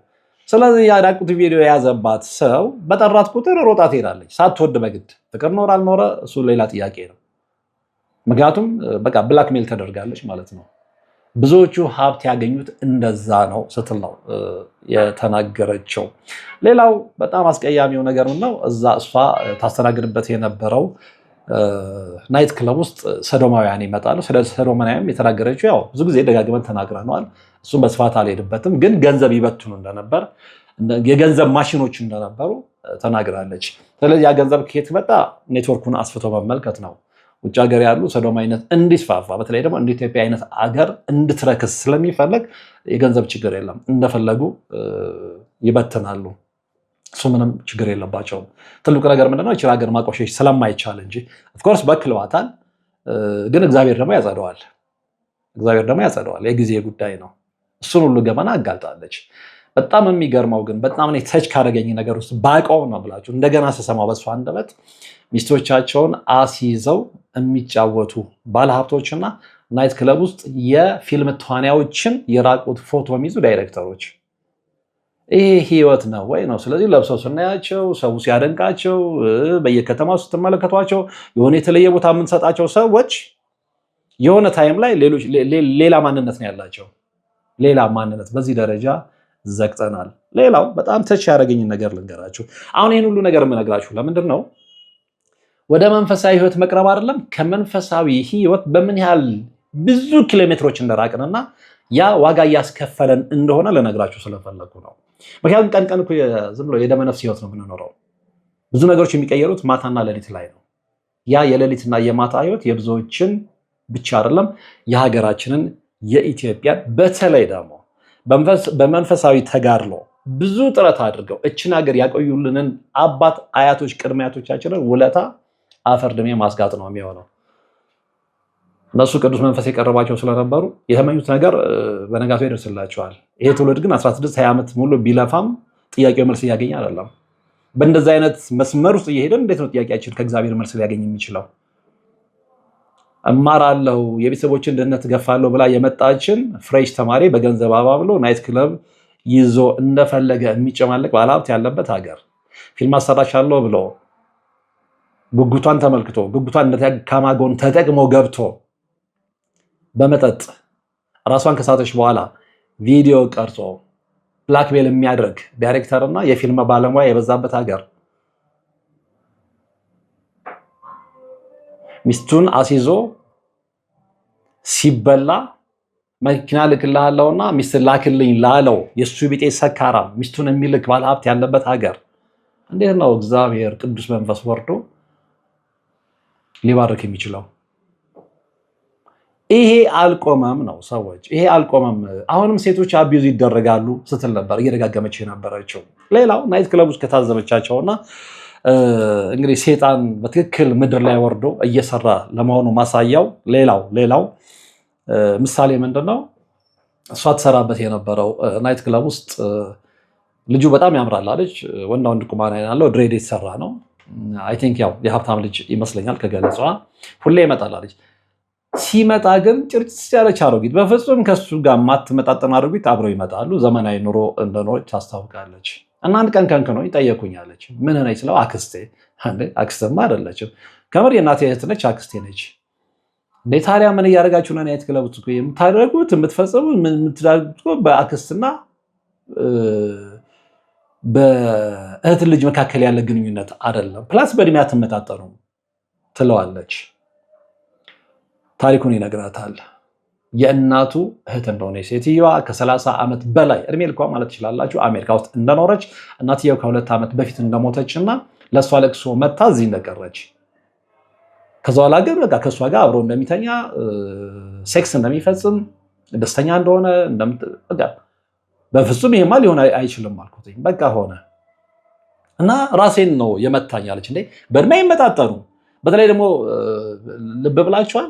ስለዚህ የራቁት ቪዲዮ የያዘባት ሰው በጠራት ቁጥር ሮጣ ትሄዳለች፣ ሳትወድ በግድ። ፍቅር ኖረ አልኖረ እሱ ሌላ ጥያቄ ነው። ምክንያቱም በቃ ብላክሜል ተደርጋለች ማለት ነው። ብዙዎቹ ሀብት ያገኙት እንደዛ ነው ስትል ነው የተናገረችው። ሌላው በጣም አስቀያሚው ነገር ነው፣ እዛ እሷ ታስተናግድበት የነበረው ናይት ክለብ ውስጥ ሰዶማውያን ይመጣሉ። ስለ ሰዶማውያን የተናገረችው ያው ብዙ ጊዜ ደጋግመን ተናግረነዋል። እሱም በስፋት አልሄድበትም፣ ግን ገንዘብ ይበትኑ እንደነበር፣ የገንዘብ ማሽኖች እንደነበሩ ተናግራለች። ስለዚህ ያ ገንዘብ ከየት መጣ? ኔትወርኩን አስፍቶ መመልከት ነው። ውጭ ሀገር ያሉ ሰዶማዊነት እንዲስፋፋ በተለይ ደግሞ እንደ ኢትዮጵያ አይነት አገር እንድትረክስ ስለሚፈለግ የገንዘብ ችግር የለም፣ እንደፈለጉ ይበትናሉ። እሱ ምንም ችግር የለባቸውም። ትልቁ ነገር ምንድነው? ይህችን ሀገር ማቆሸሽ ስለማይቻል እንጂ ኦፍኮርስ በክለዋታል፣ ግን እግዚአብሔር ደግሞ ያጸደዋል። የጊዜ ጉዳይ ነው። እሱን ሁሉ ገመና አጋልጣለች። በጣም የሚገርመው ግን በጣም እኔ ተች ካደረገኝ ነገር ውስጥ ባውቀው ነው ብላችሁ እንደገና ስሰማው በሷ አንደበት ሚስቶቻቸውን አስይዘው የሚጫወቱ ባለሀብቶችና ናይት ክለብ ውስጥ የፊልም ተዋናዮችን የራቁት ፎቶ የሚይዙ ዳይሬክተሮች፣ ይሄ ህይወት ነው ወይ ነው? ስለዚህ ለብሰው ስናያቸው፣ ሰው ሲያደንቃቸው፣ በየከተማው ስትመለከቷቸው፣ የሆነ የተለየ ቦታ የምንሰጣቸው ሰዎች የሆነ ታይም ላይ ሌላ ማንነት ነው ያላቸው። ሌላ ማንነት። በዚህ ደረጃ ዘግጠናል። ሌላው በጣም ተች ያደረገኝ ነገር ልንገራችሁ። አሁን ይህን ሁሉ ነገር የምነግራችሁ ለምንድን ነው? ወደ መንፈሳዊ ህይወት መቅረብ አይደለም፣ ከመንፈሳዊ ህይወት በምን ያህል ብዙ ኪሎሜትሮች እንደራቅንና ያ ዋጋ እያስከፈለን እንደሆነ ልነግራችሁ ስለፈለኩ ነው። ምክንያቱም ቀን ቀን እኮ ዝም ብሎ የደመነፍስ ህይወት ነው የምንኖረው። ብዙ ነገሮች የሚቀየሩት ማታና ሌሊት ላይ ነው። ያ የሌሊትና የማታ ህይወት የብዙዎችን ብቻ አይደለም የሀገራችንን የኢትዮጵያ በተለይ ደግሞ በመንፈሳዊ ተጋድሎ ብዙ ጥረት አድርገው እችን ሀገር ያቆዩልንን አባት አያቶች ቅድመ አያቶቻችንን ውለታ አፈር ድሜ ማስጋጥ ነው የሚሆነው። እነሱ ቅዱስ መንፈስ የቀረባቸው ስለነበሩ የተመኙት ነገር በነጋቱ ይደርስላቸዋል። ይሄ ትውልድ ግን 16-20 ዓመት ሙሉ ቢለፋም ጥያቄው መልስ እያገኘ አይደለም። በእንደዚህ አይነት መስመር ውስጥ እየሄደን እንዴት ነው ጥያቄያችን ከእግዚአብሔር መልስ ሊያገኝ የሚችለው? እማራለሁ የቤተሰቦችን ድህነት ገፋለሁ ብላ የመጣችን ፍሬሽ ተማሪ በገንዘብ አባብሎ ናይት ክለብ ይዞ እንደፈለገ የሚጨማለቅ ባለሀብት ያለበት ሀገር ፊልም አሰራሻለሁ ብሎ ጉጉቷን ተመልክቶ ጉጉቷን እንደ ካማጎን ተጠቅሞ ገብቶ በመጠጥ ራሷን ከሳተች በኋላ ቪዲዮ ቀርጾ ብላክሜል የሚያደርግ ዳይሬክተር እና የፊልም ባለሙያ የበዛበት ሀገር ሚስቱን አስይዞ ሲበላ መኪና ልክልሃለሁና ሚስት ላክልኝ ላለው የሱ ቢጤ ሰካራም ሚስቱን የሚልክ ባለሀብት ያለበት ሀገር እንዴት ነው እግዚአብሔር ቅዱስ መንፈስ ወርዶ ሊባርክ የሚችለው? ይሄ አልቆመም ነው ሰዎች፣ ይሄ አልቆመም። አሁንም ሴቶች አቢዩዝ ይደረጋሉ ስትል ነበር እየደጋገመች የነበረችው። ሌላው ናይት ክለብ ውስጥ ከታዘበቻቸውና እንግዲህ ሴጣን በትክክል ምድር ላይ ወርዶ እየሰራ ለመሆኑ ማሳያው ሌላው ምሳሌ ምንድነው? እሷ ትሰራበት የነበረው ናይት ክለብ ውስጥ ልጁ በጣም ያምራል አለች። ወንዳ ወንድ ቁማና ያለው ድሬድ የተሰራ ነው። አይ ቲንክ ያው የሀብታም ልጅ ይመስለኛል ከገለጿ። ሁሌ ይመጣል አለች። ሲመጣ ግን ጭርጭስ ያለች አሮጊት፣ በፍጹም ከሱ ጋር ማትመጣጠን አሮጊት አብረው ይመጣሉ። ዘመናዊ ኑሮ እንደኖረች ታስታውቃለች። እና አንድ ቀን ከንክኖኝ ጠየቁኛለች። ምን ነች ስለው አክስቴ። አክስትማ አይደለችም ከምር የእናቴ እህት ነች፣ አክስቴ ነች። እንዴ ታዲያ ምን እያደረጋችሁ ነው? ናይት ክለብ ውስጥ የምታደርጉት የምትፈጽሙት የምትዳጉት በአክስትና በእህት ልጅ መካከል ያለ ግንኙነት አይደለም፣ ፕላስ በእድሜ አትመጣጠኑም ትለዋለች። ታሪኩን ይነግራታል። የእናቱ እህት እንደሆነ ሴትዮዋ ከ30 ዓመት በላይ እድሜ ልኳ ማለት ትችላላችሁ አሜሪካ ውስጥ እንደኖረች፣ እናትየው ከ2 ዓመት በፊት እንደሞተች እና ለእሷ ለቅሶ መታ እዚህ እንደቀረች፣ ከዛ በኋላ ግን በቃ ከእሷ ጋር አብሮ እንደሚተኛ ሴክስ እንደሚፈጽም ደስተኛ እንደሆነ በፍጹም ይሄማ ሊሆን አይችልም አልኩት። በቃ ሆነ እና ራሴን ነው የመታኝ አለች። እንዴ በእድሜ ይመጣጠኑ። በተለይ ደግሞ ልብ ብላችኋል፣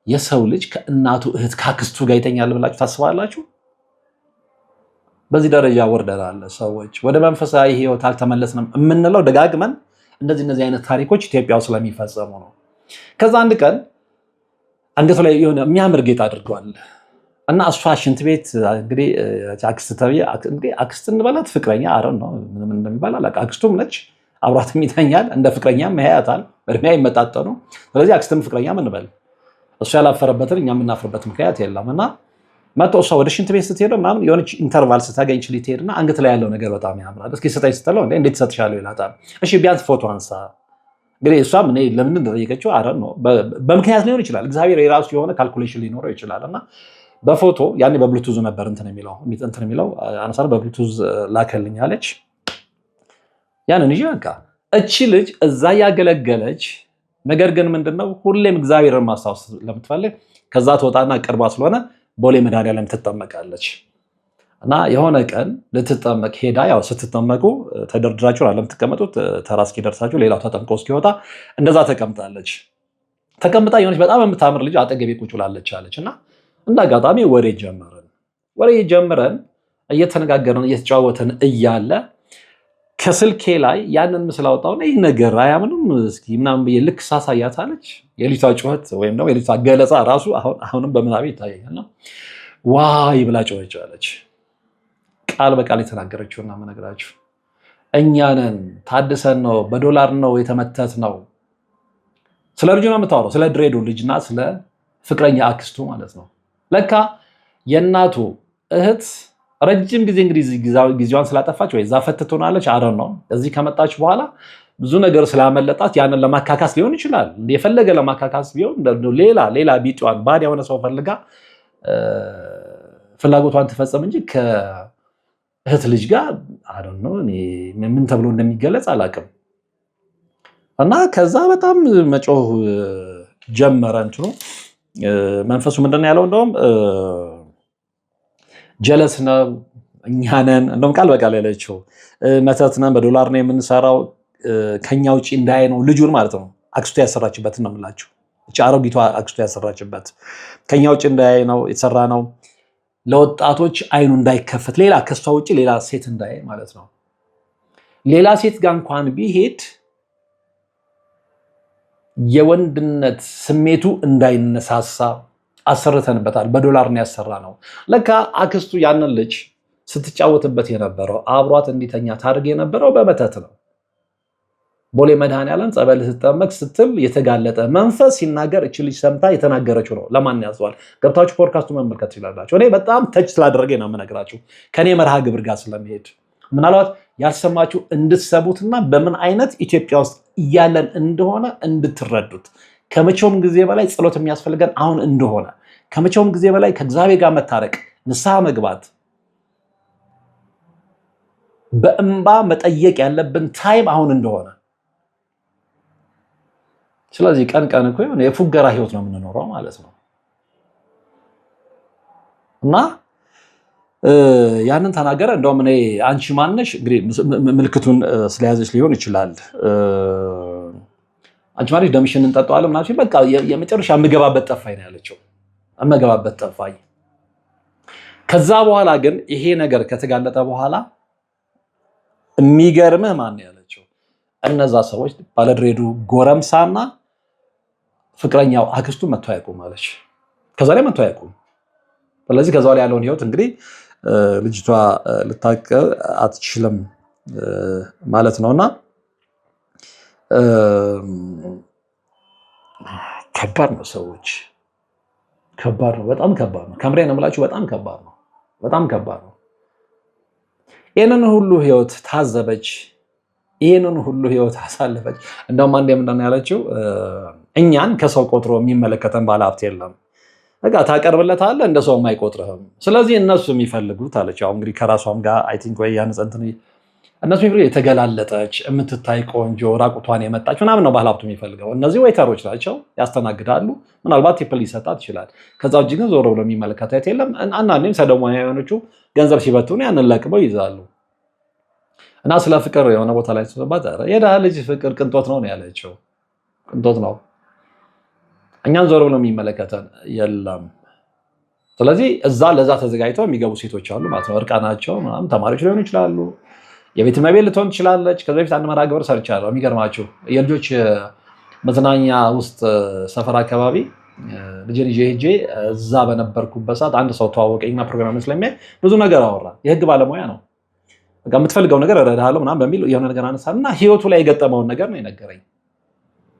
የሰው ልጅ ከእናቱ እህት ከአክስቱ ጋር ይተኛል ብላችሁ ታስባላችሁ? በዚህ ደረጃ ወርደናል ሰዎች። ወደ መንፈሳዊ ህይወት አልተመለስንም የምንለው ደጋግመን እንደዚህ አይነት ታሪኮች ኢትዮጵያ ውስጥ ስለሚፈጸሙ ነው። ከዛ አንድ ቀን አንገቱ ላይ የሆነ የሚያምር ጌጥ አድርገዋል እና እሷ ሽንት ቤት እንግዲህ አክስት ተብዬ አክስት እንበላት ፍቅረኛ አረን ነው ምን እንደሚባል አላውቅም። አክስቱም ነች አብሯትም ይተኛል፣ እንደ ፍቅረኛም ያያታል። እድሜ አይመጣጠኑ። ስለዚህ አክስትም ፍቅረኛም እንበል። እሱ ያላፈረበትን እኛ የምናፍርበት ምክንያት የለም። እና መጥቶ እሷ ወደ ሽንት ቤት ስትሄደው ምናምን የሆነች ኢንተርቫል ስታገኝ ልትሄድና አንገት ላይ ያለው ነገር በጣም ያምራል፣ እስኪ ስጠኝ ስትለው እንዴት ትሰጥሻለሁ ይላታል። እሺ ቢያንስ ፎቶ አንሳ። እንግዲህ እሷም እኔ ለምን እንደጠየቀችው አረን ነው በምክንያት ሊሆን ይችላል። እግዚአብሔር የራሱ የሆነ ካልኩሌሽን ሊኖረው ይችላል። እና በፎቶ ያኔ በብሉቱዝ ነበር እንትን የሚለው አነሳር በብሉቱዝ ላከልኝ አለች። ያንን ይዤ በቃ እቺ ልጅ እዛ ያገለገለች፣ ነገር ግን ምንድነው ሁሌም እግዚአብሔርን ማስታወስ ለምትፈልግ ከዛ ትወጣና ቅርባ ስለሆነ ቦሌ መድኃኒዓለም ትጠመቃለች። እና የሆነ ቀን ልትጠመቅ ሄዳ፣ ያው ስትጠመቁ ተደርድራችሁ ለምትቀመጡት ተራ እስኪደርሳችሁ ሌላው ተጠምቆ እስኪወጣ እንደዛ ተቀምጣለች። ተቀምጣ የሆነች በጣም የምታምር ልጅ አጠገቤ ቁጭ ብላለች አለች። እና እንደ አጋጣሚ ወሬ ጀምረን እየተነጋገርን እየተጫወተን እያለ ከስልኬ ላይ ያንን ምስል አወጣውና ይህ ነገር አያምንም እስኪ ምናምን ብዬ ልክ ሳሳያት አለች። የሊቷ ጩኸት ወይም ደግሞ የሊቷ ገለጻ ራሱ አሁንም በምናቤ ይታየኛል። ዋይ ብላ ጮኸች አለች። ቃል በቃል የተናገረችውና መነግራችሁ እኛንን ታድሰን ነው በዶላር ነው የተመተት ነው። ስለ ልጁ ነው የምታወራው፣ ስለ ድሬዱ ልጅና ስለ ፍቅረኛ አክስቱ ማለት ነው። ለካ የእናቱ እህት ረጅም ጊዜ እንግዲህ ጊዜዋን ስላጠፋች ወይ እዛ ፈትቶናለች አረን ነው። እዚህ ከመጣች በኋላ ብዙ ነገር ስላመለጣት ያንን ለማካካስ ሊሆን ይችላል። የፈለገ ለማካካስ ቢሆን ሌላ ቢጫዋን ባድ የሆነ ሰው ፈልጋ ፍላጎቷን ትፈጸም እንጂ ከእህት ልጅ ጋር አረን ነው ምን ተብሎ እንደሚገለጽ አላውቅም። እና ከዛ በጣም መጮህ ጀመረ እንትኑ መንፈሱ ምንድነው ያለው? እንደውም ጀለስ ነው እኛንን እንደውም ቃል በቃል ያለችው መተት ነን፣ በዶላር ነው የምንሰራው፣ ከኛ ውጪ እንዳይ ነው ልጁን ማለት ነው። አክስቱ ያሰራችበት ነው የምላችሁ። እቺ አሮጊቷ አክስቱ ያሰራችበት ከኛ ውጪ እንዳይ ነው የተሰራ ነው። ለወጣቶች አይኑ እንዳይከፈት ሌላ ከሷ ውጪ ሌላ ሴት እንዳይ ማለት ነው። ሌላ ሴት ጋር እንኳን ቢሄድ የወንድነት ስሜቱ እንዳይነሳሳ አሰርተንበታል። በዶላር ነው ያሰራ ነው። ለካ አክስቱ ያንን ልጅ ስትጫወትበት የነበረው አብሯት እንዲተኛ ታርግ የነበረው በመተት ነው። ቦሌ መድኃኔዓለም ጸበል ስትጠመቅ ስትል የተጋለጠ መንፈስ ሲናገር እቺ ልጅ ሰምታ የተናገረችው ነው። ለማን ያዘዋል? ገብታችሁ ፖድካስቱ መመልከት ትችላላችሁ። እኔ በጣም ተች ስላደረገኝ ነው የምነግራችሁ ከኔ መርሃ ግብር ጋር ስለሚሄድ ምናልባት ያልሰማችሁ እንድትሰሙትና በምን አይነት ኢትዮጵያ ውስጥ እያለን እንደሆነ እንድትረዱት ከመቼውም ጊዜ በላይ ጸሎት የሚያስፈልገን አሁን እንደሆነ ከመቼውም ጊዜ በላይ ከእግዚአብሔር ጋር መታረቅ፣ ንስሐ መግባት፣ በእንባ መጠየቅ ያለብን ታይም አሁን እንደሆነ። ስለዚህ ቀን ቀን እኮ የፉገራ ህይወት ነው የምንኖረው ማለት ነው። እና ያንን ተናገረ። እንደውም እኔ አንቺ ማነሽ እንግዲህ ምልክቱን ስለያዘች ሊሆን ይችላል። አንቺ ማነሽ ደምሽን እንጠጣዋለን ምናምን በቃ የመጨረሻ የምገባበት ጠፋኝ ነው ያለችው። የምገባበት ጠፋኝ። ከዛ በኋላ ግን ይሄ ነገር ከተጋለጠ በኋላ የሚገርምህ ማን ያለችው እነዛ ሰዎች ባለድሬዱ ጎረምሳና ፍቅረኛው አክስቱ መጥቶ አያውቁም አለች። ከዛ ላይ መጥቶ አያውቁም። ስለዚህ ከዛ ላይ ያለውን ህይወት እንግዲህ ልጅቷ ልታውቅ አትችልም ማለት ነውና ከባድ ነው። ሰዎች ከባድ ነው፣ በጣም ከባድ ነው። ከምሬ ነው የምላችሁ፣ በጣም ከባድ ነው፣ በጣም ከባድ ነው። ይህንን ሁሉ ህይወት ታዘበች፣ ይህንን ሁሉ ህይወት አሳለፈች። እንደውም አንዴ ምንድን ነው ያለችው? እኛን ከሰው ቆጥሮ የሚመለከተን ባለሀብት የለም። በቃ ታቀርብለታለህ፣ እንደ ሰው አይቆጥርህም። ስለዚህ እነሱ የሚፈልጉት አለች። አሁን እንግዲህ ከራሷም ጋር አይ ቲንክ ወይ ያንጸንትን እነሱ የተገላለጠች የምትታይ ቆንጆ ራቁቷን የመጣች ምናምን ነው ባለሀብቱ የሚፈልገው። እነዚህ ዌይተሮች ናቸው፣ ያስተናግዳሉ። ምናልባት ቲፕ ሊሰጣት ይችላል። ከዛ ውጭ ግን ዞሮ ብሎ የሚመለከታት የለም። አንዳንዴም ሰዶማውያኖቹ ገንዘብ ሲበትኑ ያንን ለቅመው ይይዛሉ። እና ስለ ፍቅር የሆነ ቦታ ላይ ተሰባት የድሃ ልጅ ፍቅር ቅንጦት ነው ያለችው። ቅንጦት ነው፣ እኛን ዞር ብሎ የሚመለከተን የለም። ስለዚህ እዛ ለዛ ተዘጋጅተው የሚገቡ ሴቶች አሉ ማለት ነው። እርቃናቸው ምናምን ተማሪዎች ሊሆኑ ይችላሉ። የቤት እመቤት ልትሆን ትችላለች። ከዚ በፊት አንድ መርሃ ግብር ሰርቻለሁ። የሚገርማችሁ የልጆች መዝናኛ ውስጥ ሰፈር አካባቢ ልጄን ይዤ ሄጄ እዛ በነበርኩበት ሰዓት አንድ ሰው ተዋወቀኝና ፕሮግራም ስለሚያይ ብዙ ነገር አወራ። የህግ ባለሙያ ነው። በቃ የምትፈልገው ነገር እረዳሃለሁ ምናምን በሚል የሆነ ነገር አነሳና ህይወቱ ላይ የገጠመውን ነገር ነው የነገረኝ።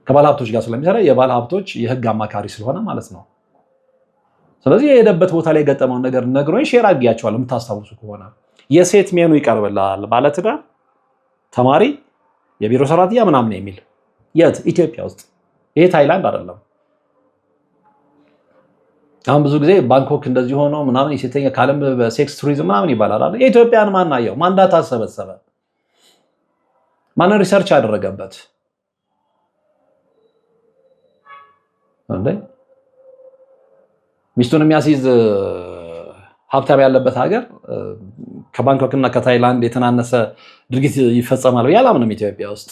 ከባለሀብቶች ጋር ስለሚሰራ የባለሀብቶች የህግ አማካሪ ስለሆነ ማለት ነው። ስለዚህ የሄደበት ቦታ ላይ የገጠመውን ነገር ነግሮኝ ሼር አድርጌያቸዋለሁ። የምታስታውሱ ከሆነ የሴት ሜኑ ይቀርብልሃል፣ ባለትዳር፣ ተማሪ፣ የቢሮ ሰራተኛ ምናምን የሚል የት ኢትዮጵያ ውስጥ። ይሄ ታይላንድ አይደለም። አሁን ብዙ ጊዜ ባንኮክ እንደዚህ ሆኖ ምናምን የሴተኛ ካለም በሴክስ ቱሪዝም ምናምን ይባላል አይደል? የኢትዮጵያን ማን አየው? ማን ዳታ ሰበሰበ? ማን ሪሰርች አደረገበት? እንዴ ሚስቱን የሚያስይዝ ሀብታም ያለበት ሀገር ከባንኮክ እና ከታይላንድ የተናነሰ ድርጊት ይፈጸማል ብዬ አላምንም። ኢትዮጵያ ውስጥ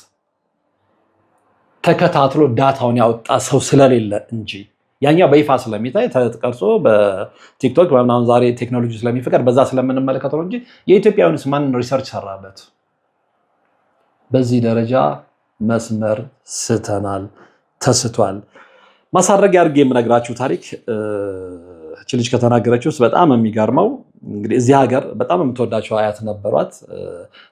ተከታትሎ ዳታውን ያወጣ ሰው ስለሌለ እንጂ ያኛው በይፋ ስለሚታይ ተቀርጾ በቲክቶክ በምናምን ዛሬ ቴክኖሎጂ ስለሚፈቀድ በዛ ስለምንመለከተው እንጂ የኢትዮጵያውያንስ ማን ሪሰርች ሰራበት? በዚህ ደረጃ መስመር ስተናል፣ ተስቷል። ማሳረጊያ አድርጌ የምነግራችሁ ታሪክ እቺ ልጅ ከተናገረችው ውስጥ በጣም የሚገርመው እንግዲህ እዚህ ሀገር በጣም የምትወዳቸው አያት ነበሯት።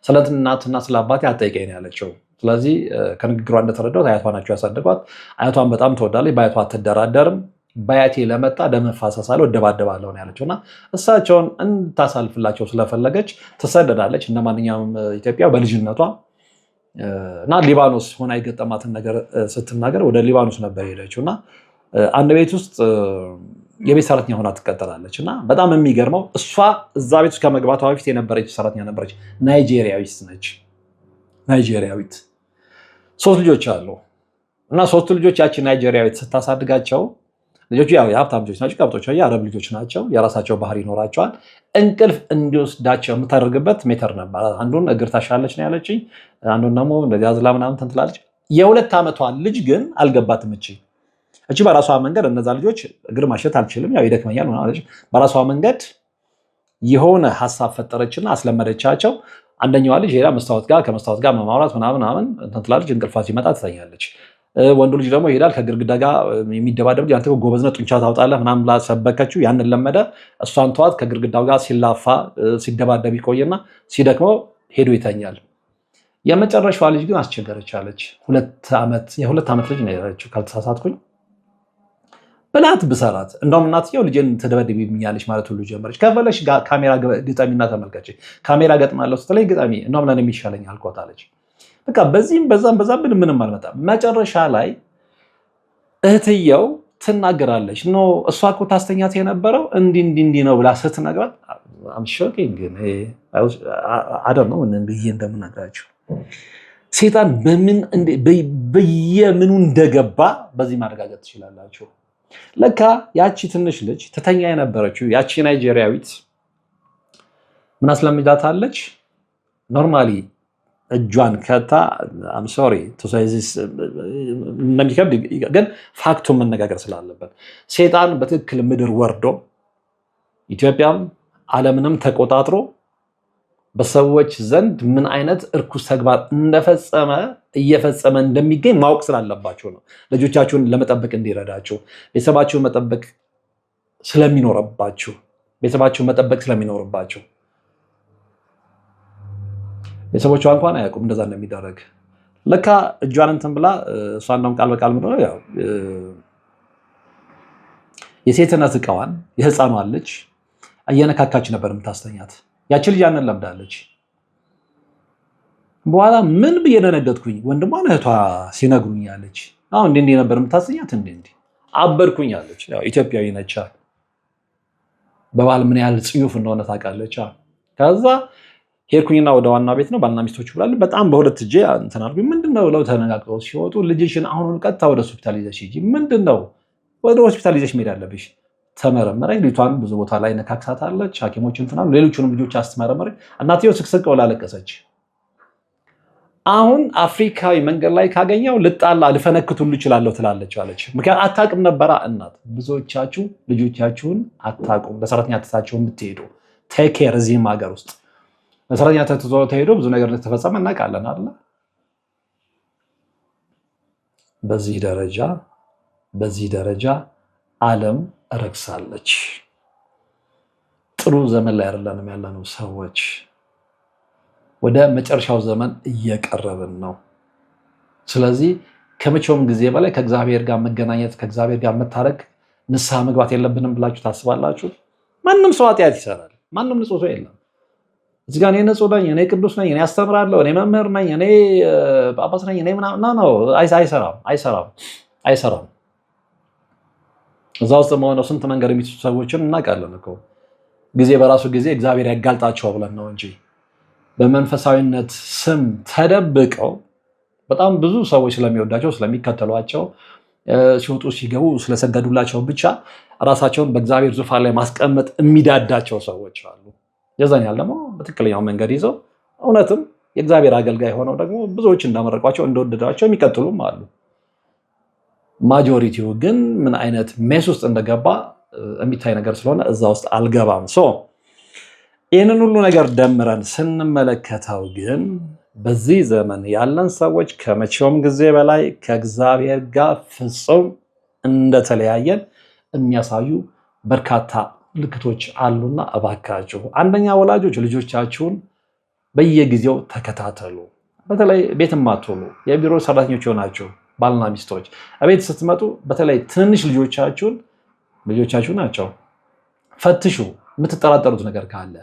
ስለ እናትና ስለ አባቴ አትጠይቀኝ ነው ያለችው። ስለዚህ ከንግግሯ እንደተረዳሁት አያቷ ናቸው ያሳደጓት። አያቷን በጣም ትወዳለች፣ በአያቷ አትደራደርም። በአያቴ ለመጣ ደም እፋሰሳለሁ፣ እደባደባለሁ ነው ያለችው። እና እሳቸውን እንድታሳልፍላቸው ስለፈለገች ትሰደዳለች እንደ ማንኛውም ኢትዮጵያ በልጅነቷ እና ሊባኖስ ሆና የገጠማትን ነገር ስትናገር ወደ ሊባኖስ ነበር ሄደችው እና አንድ ቤት ውስጥ የቤት ሰራተኛ ሆና ትቀጠላለች። እና በጣም የሚገርመው እሷ እዛ ቤት ውስጥ ከመግባቷ በፊት የነበረች ሰራተኛ ነበረች። ናይጄሪያዊት ነች። ናይጄሪያዊት 3 ልጆች አሉ እና 3 ልጆች ያቺ ናይጄሪያዊት ስታሳድጋቸው ልጆቹ ያው የሀብታም ልጆች ናቸው፣ ቀብጦች የአረብ ልጆች ናቸው። የራሳቸው ባህሪ ይኖራቸዋል። እንቅልፍ እንዲወስዳቸው የምታደርግበት ሜተር ነበር። አንዱን እግር ታሻለች ነው ያለችኝ፣ አንዱን ደግሞ እንደዚህ አዝላ ምናምን ትንትላለች። የ2 ዓመቷ ልጅ ግን አልገባትም። እቺ በራሷ መንገድ እነዛ ልጆች እግር ማሸት አልችልም፣ ያው ይደክመኛል ማለት በራሷ መንገድ የሆነ ሀሳብ ፈጠረችና አስለመደቻቸው። አንደኛዋ ልጅ ሄዳ ከመስታወት ጋር ማውራት ምናምን እንትን ትላለች። እንቅልፏ ሲመጣ ትተኛለች። ወንዱ ልጅ ደግሞ ይሄዳል ከግድግዳ ጋር የሚደባደብ አንተ ጎበዝነ ጡንቻ ታውጣለህ ምናምን ብላ ሰበከችው። ያንን ለመደ። እሷን ተዋት። ከግድግዳው ጋር ሲላፋ ሲደባደብ ይቆይና ሲደክመው ሄዶ ይተኛል። የመጨረሻዋ ልጅ ግን አስቸገረች አለች። የ2 ዓመት ልጅ ነው ያለችው ካልተሳሳትኩኝ። ብላት ብሰራት እንደውም እናትየው ልጄን ትደበድብኛለች ማለት ሁሉ ጀመረች። ከፈለሽ ካሜራ ግጠሚና ተመልከች። ካሜራ ገጥማለሁ ስትለኝ ግጠሚ፣ እንደውም ለእኔ የሚሻለኝ አልኳት አለች። በቃ በዚህም በዛም ምንም አልመጣም። መጨረሻ ላይ እህትየው ትናገራለች። ኖ እሷ እኮ ታስተኛት የነበረው እንዲህ ነው ብላ ስትነግራት አምሾኪንግ አደር ነው ብዬ እንደምናግራችሁ ሴጣን በየምኑ እንደገባ በዚህ ማረጋገጥ ትችላላችሁ። ለካ ያቺ ትንሽ ልጅ ትተኛ የነበረችው ያቺ ናይጄሪያዊት ምን አስለምዳታለች? ኖርማሊ እጇን ከታ ሶሪ እንደሚከብድ ግን ፋክቱን መነጋገር ስላለበት ሴጣን በትክክል ምድር ወርዶ ኢትዮጵያም ዓለምንም ተቆጣጥሮ በሰዎች ዘንድ ምን አይነት እርኩስ ተግባር እየፈጸመ እንደሚገኝ ማወቅ ስላለባቸው ነው። ልጆቻችሁን ለመጠበቅ እንዲረዳችሁ፣ ቤተሰባችሁን መጠበቅ ስለሚኖርባችሁ ቤተሰቦቿ እንኳን አያውቁም እንደዛ እንደሚደረግ። ለካ እጇን እንትን ብላ እሷ እንደውም ቃል በቃል ምንድነው ያው የሴትነት እቃዋን የህፃኗን ልጅ እየነካካች ነበር የምታስተኛት። ያቺ ልጅ ያንን ለምዳለች። በኋላ ምን ብዬ ደነገጥኩኝ። ወንድሟን እህቷ ሲነግሩኝ አለች አሁን እንዲህ ነበር የምታስተኛት እንዲህ አበርኩኝ አለች። ያው ኢትዮጵያዊ ነች። በባል ምን ያህል ጽዩፍ እንደሆነ ታውቃለች። ከዛ ሄድኩኝና ወደ ዋና ቤት ነው ባልና ሚስቶች ብላሉ። በጣም በሁለት እጄ እንትን አልኩኝ። ምንድነው ብለው ተነጋግረው ሲወጡ ልጅሽን አሁን ቀጥታ ወደ ሆስፒታል ይዘሽ ሂጂ። ምንድነው ወደ ሆስፒታል ይዘሽ መሄድ አለብሽ። ተመረመረኝ። ልጅቷን ብዙ ቦታ ላይ ነካክሳታለች። ሐኪሞች እንትናሉ ሌሎቹንም ልጆች አስተመረመረኝ። እናትየው ስቅስቅ ብላ አለቀሰች። አሁን አፍሪካዊ መንገድ ላይ ካገኘው ልጣላ ልፈነክት ሁሉ እችላለሁ ትላለች አለች። ምክንያቱም አታውቅም ነበራ እናት። ብዙዎቻችሁ ልጆቻችሁን አታውቁም። ለሰራተኛ ትታችሁ የምትሄዱ ቴክ ኬር እዚህም ሀገር ውስጥ ለሰራተኛ ተሄዶ ብዙ ነገር እንደተፈጸመ እናውቃለን አይደል? በዚህ ደረጃ ዓለም ረክሳለች። ጥሩ ዘመን ላይ አይደለንም ያለነው ሰዎች። ወደ መጨረሻው ዘመን እየቀረብን ነው። ስለዚህ ከመቼውም ጊዜ በላይ ከእግዚአብሔር ጋር መገናኘት፣ ከእግዚአብሔር ጋር መታረቅ፣ ንስሐ መግባት የለብንም ብላችሁ ታስባላችሁ? ማንም ሰው ኃጢአት ይሰራል። ማንም ንጹህ ሰው የለም። እዚህ ጋር እኔ ንጹህ ነኝ፣ እኔ ቅዱስ ነኝ፣ እኔ አስተምራለሁ፣ እኔ መምህር ነኝ፣ እኔ ጳጳስ ነኝ፣ እኔ ምናምን ነው። አይሰራም። እዛ ውስጥ መሆነው ስንት መንገድ የሚስቱ ሰዎችን እናውቃለን እኮ። ጊዜ በራሱ ጊዜ እግዚአብሔር ያጋልጣቸው ብለን ነው እንጂ በመንፈሳዊነት ስም ተደብቀው በጣም ብዙ ሰዎች ስለሚወዳቸው ስለሚከተሏቸው ሲወጡ ሲገቡ ስለሰገዱላቸው ብቻ ራሳቸውን በእግዚአብሔር ዙፋን ላይ ማስቀመጥ የሚዳዳቸው ሰዎች አሉ። የዛን ያህል ደግሞ በትክክለኛው መንገድ ይዘው እውነትም የእግዚአብሔር አገልጋይ ሆነው ደግሞ ብዙዎች እንዳመረቋቸው እንደወደዷቸው የሚቀጥሉም አሉ። ማጆሪቲው ግን ምን አይነት ሜስ ውስጥ እንደገባ የሚታይ ነገር ስለሆነ እዛ ውስጥ አልገባም። ይህንን ሁሉ ነገር ደምረን ስንመለከተው ግን በዚህ ዘመን ያለን ሰዎች ከመቼውም ጊዜ በላይ ከእግዚአብሔር ጋር ፍጹም እንደተለያየን የሚያሳዩ በርካታ ምልክቶች አሉና እባካችሁ፣ አንደኛ ወላጆች ልጆቻችሁን በየጊዜው ተከታተሉ። በተለይ ቤት የማትውሉ የቢሮ ሰራተኞች የሆናችሁ ባልና ሚስቶች ቤት ስትመጡ በተለይ ትንንሽ ልጆቻችሁ ናቸው፣ ፈትሹ። የምትጠራጠሩት ነገር ካለ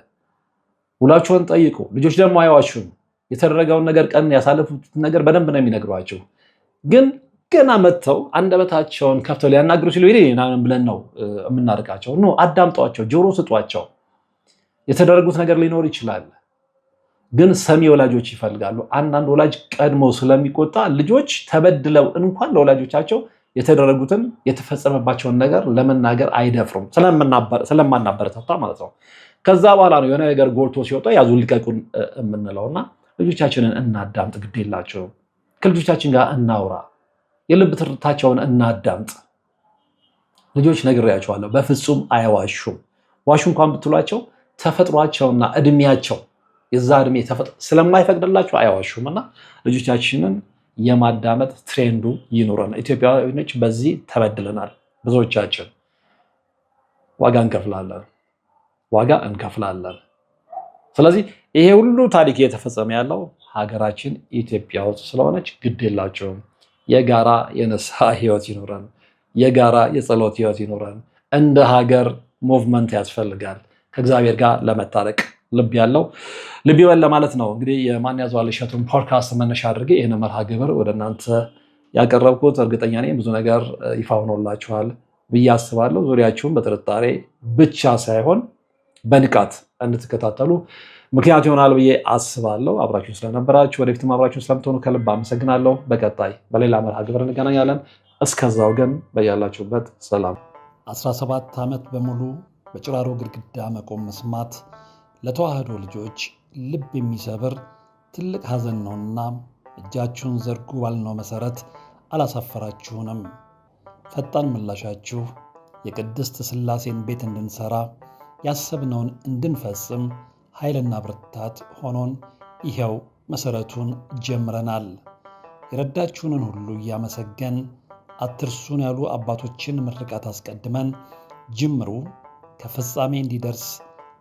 ውላችሁን ጠይቁ። ልጆች ደግሞ አይዋሹም። የተደረገውን ነገር ቀን ያሳለፉት ነገር በደንብ ነው የሚነግሯቸው። ግን ገና መጥተው አንደበታቸውን ከፍተው ሊያናግሩ ሲሉ ብለን ነው የምናርቃቸው። አዳምጧቸው፣ ጆሮ ስጧቸው። የተደረጉት ነገር ሊኖር ይችላል፣ ግን ሰሚ ወላጆች ይፈልጋሉ። አንዳንድ ወላጅ ቀድሞ ስለሚቆጣ ልጆች ተበድለው እንኳን ለወላጆቻቸው የተደረጉትን የተፈጸመባቸውን ነገር ለመናገር አይደፍሩም፣ ስለማናበረታታ ማለት ነው። ከዛ በኋላ ነው የሆነ ነገር ጎልቶ ሲወጣ ያዙ ልቀቁን የምንለውና ልጆቻችንን እናዳምጥ፣ ግድ የላቸው ከልጆቻችን ጋር እናውራ፣ የልብ ትርታቸውን እናዳምጥ። ልጆች ነግሬያቸዋለሁ፣ በፍጹም አይዋሹም። ዋሹ እንኳን ብትሏቸው ተፈጥሯቸውና እድሜያቸው የዛ እድሜ ስለማይፈቅድላቸው አይዋሹም እና ልጆቻችንን የማዳመጥ ትሬንዱ ይኑረን። ኢትዮጵያውያኖች በዚህ ተበድለናል። ብዙዎቻችን ዋጋ እንከፍላለን። ስለዚህ ይሄ ሁሉ ታሪክ እየተፈጸመ ያለው ሀገራችን ኢትዮጵያ ውስጥ ስለሆነች ግድ የላቸውም። የጋራ የንስሐ ህይወት ይኑረን፣ የጋራ የጸሎት ህይወት ይኑረን። እንደ ሀገር ሙቭመንት ያስፈልጋል ከእግዚአብሔር ጋር ለመታረቅ ልብ ያለው ልብ ይበል ለማለት ነው። እንግዲህ የማን ያዘዋል እሸቱን ፖድካስት መነሻ አድርጌ ይህን መርሃ ግብር ወደ እናንተ ያቀረብኩት እርግጠኛ ነኝ ብዙ ነገር ይፋ ሆኖላችኋል ብዬ አስባለሁ። ዙሪያችሁን በጥርጣሬ ብቻ ሳይሆን በንቃት እንድትከታተሉ ምክንያት ይሆናል ብዬ አስባለሁ። አብራችሁን ስለነበራችሁ ወደፊትም አብራችሁን ስለምትሆኑ ከልብ አመሰግናለሁ። በቀጣይ በሌላ መርሃ ግብር እንገናኛለን። እስከዛው ግን በያላችሁበት ሰላም። 17 ዓመት በሙሉ በጭራሮ ግድግዳ መቆም መስማት ለተዋህዶ ልጆች ልብ የሚሰብር ትልቅ ሐዘን ነውና እጃችሁን ዘርጉ ባልነው መሰረት አላሳፈራችሁንም። ፈጣን ምላሻችሁ የቅድስት ሥላሴን ቤት እንድንሰራ ያሰብነውን እንድንፈጽም ኃይልና ብርታት ሆኖን ይኸው መሰረቱን ጀምረናል። የረዳችሁንን ሁሉ እያመሰገን አትርሱን ያሉ አባቶችን ምርቃት አስቀድመን ጅምሩ ከፍጻሜ እንዲደርስ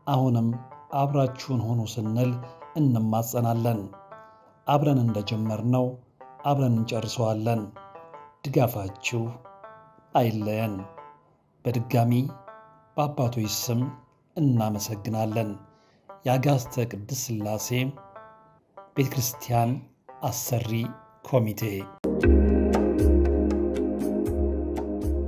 አሁንም አብራችሁን ሆኑ ስንል እንማጸናለን። አብረን እንደጀመርነው አብረን እንጨርሰዋለን። ድጋፋችሁ አይለየን። በድጋሚ በአባቶች ስም እናመሰግናለን። የአጋስተ ቅድስት ሥላሴ ቤተ ክርስቲያን አሰሪ ኮሚቴ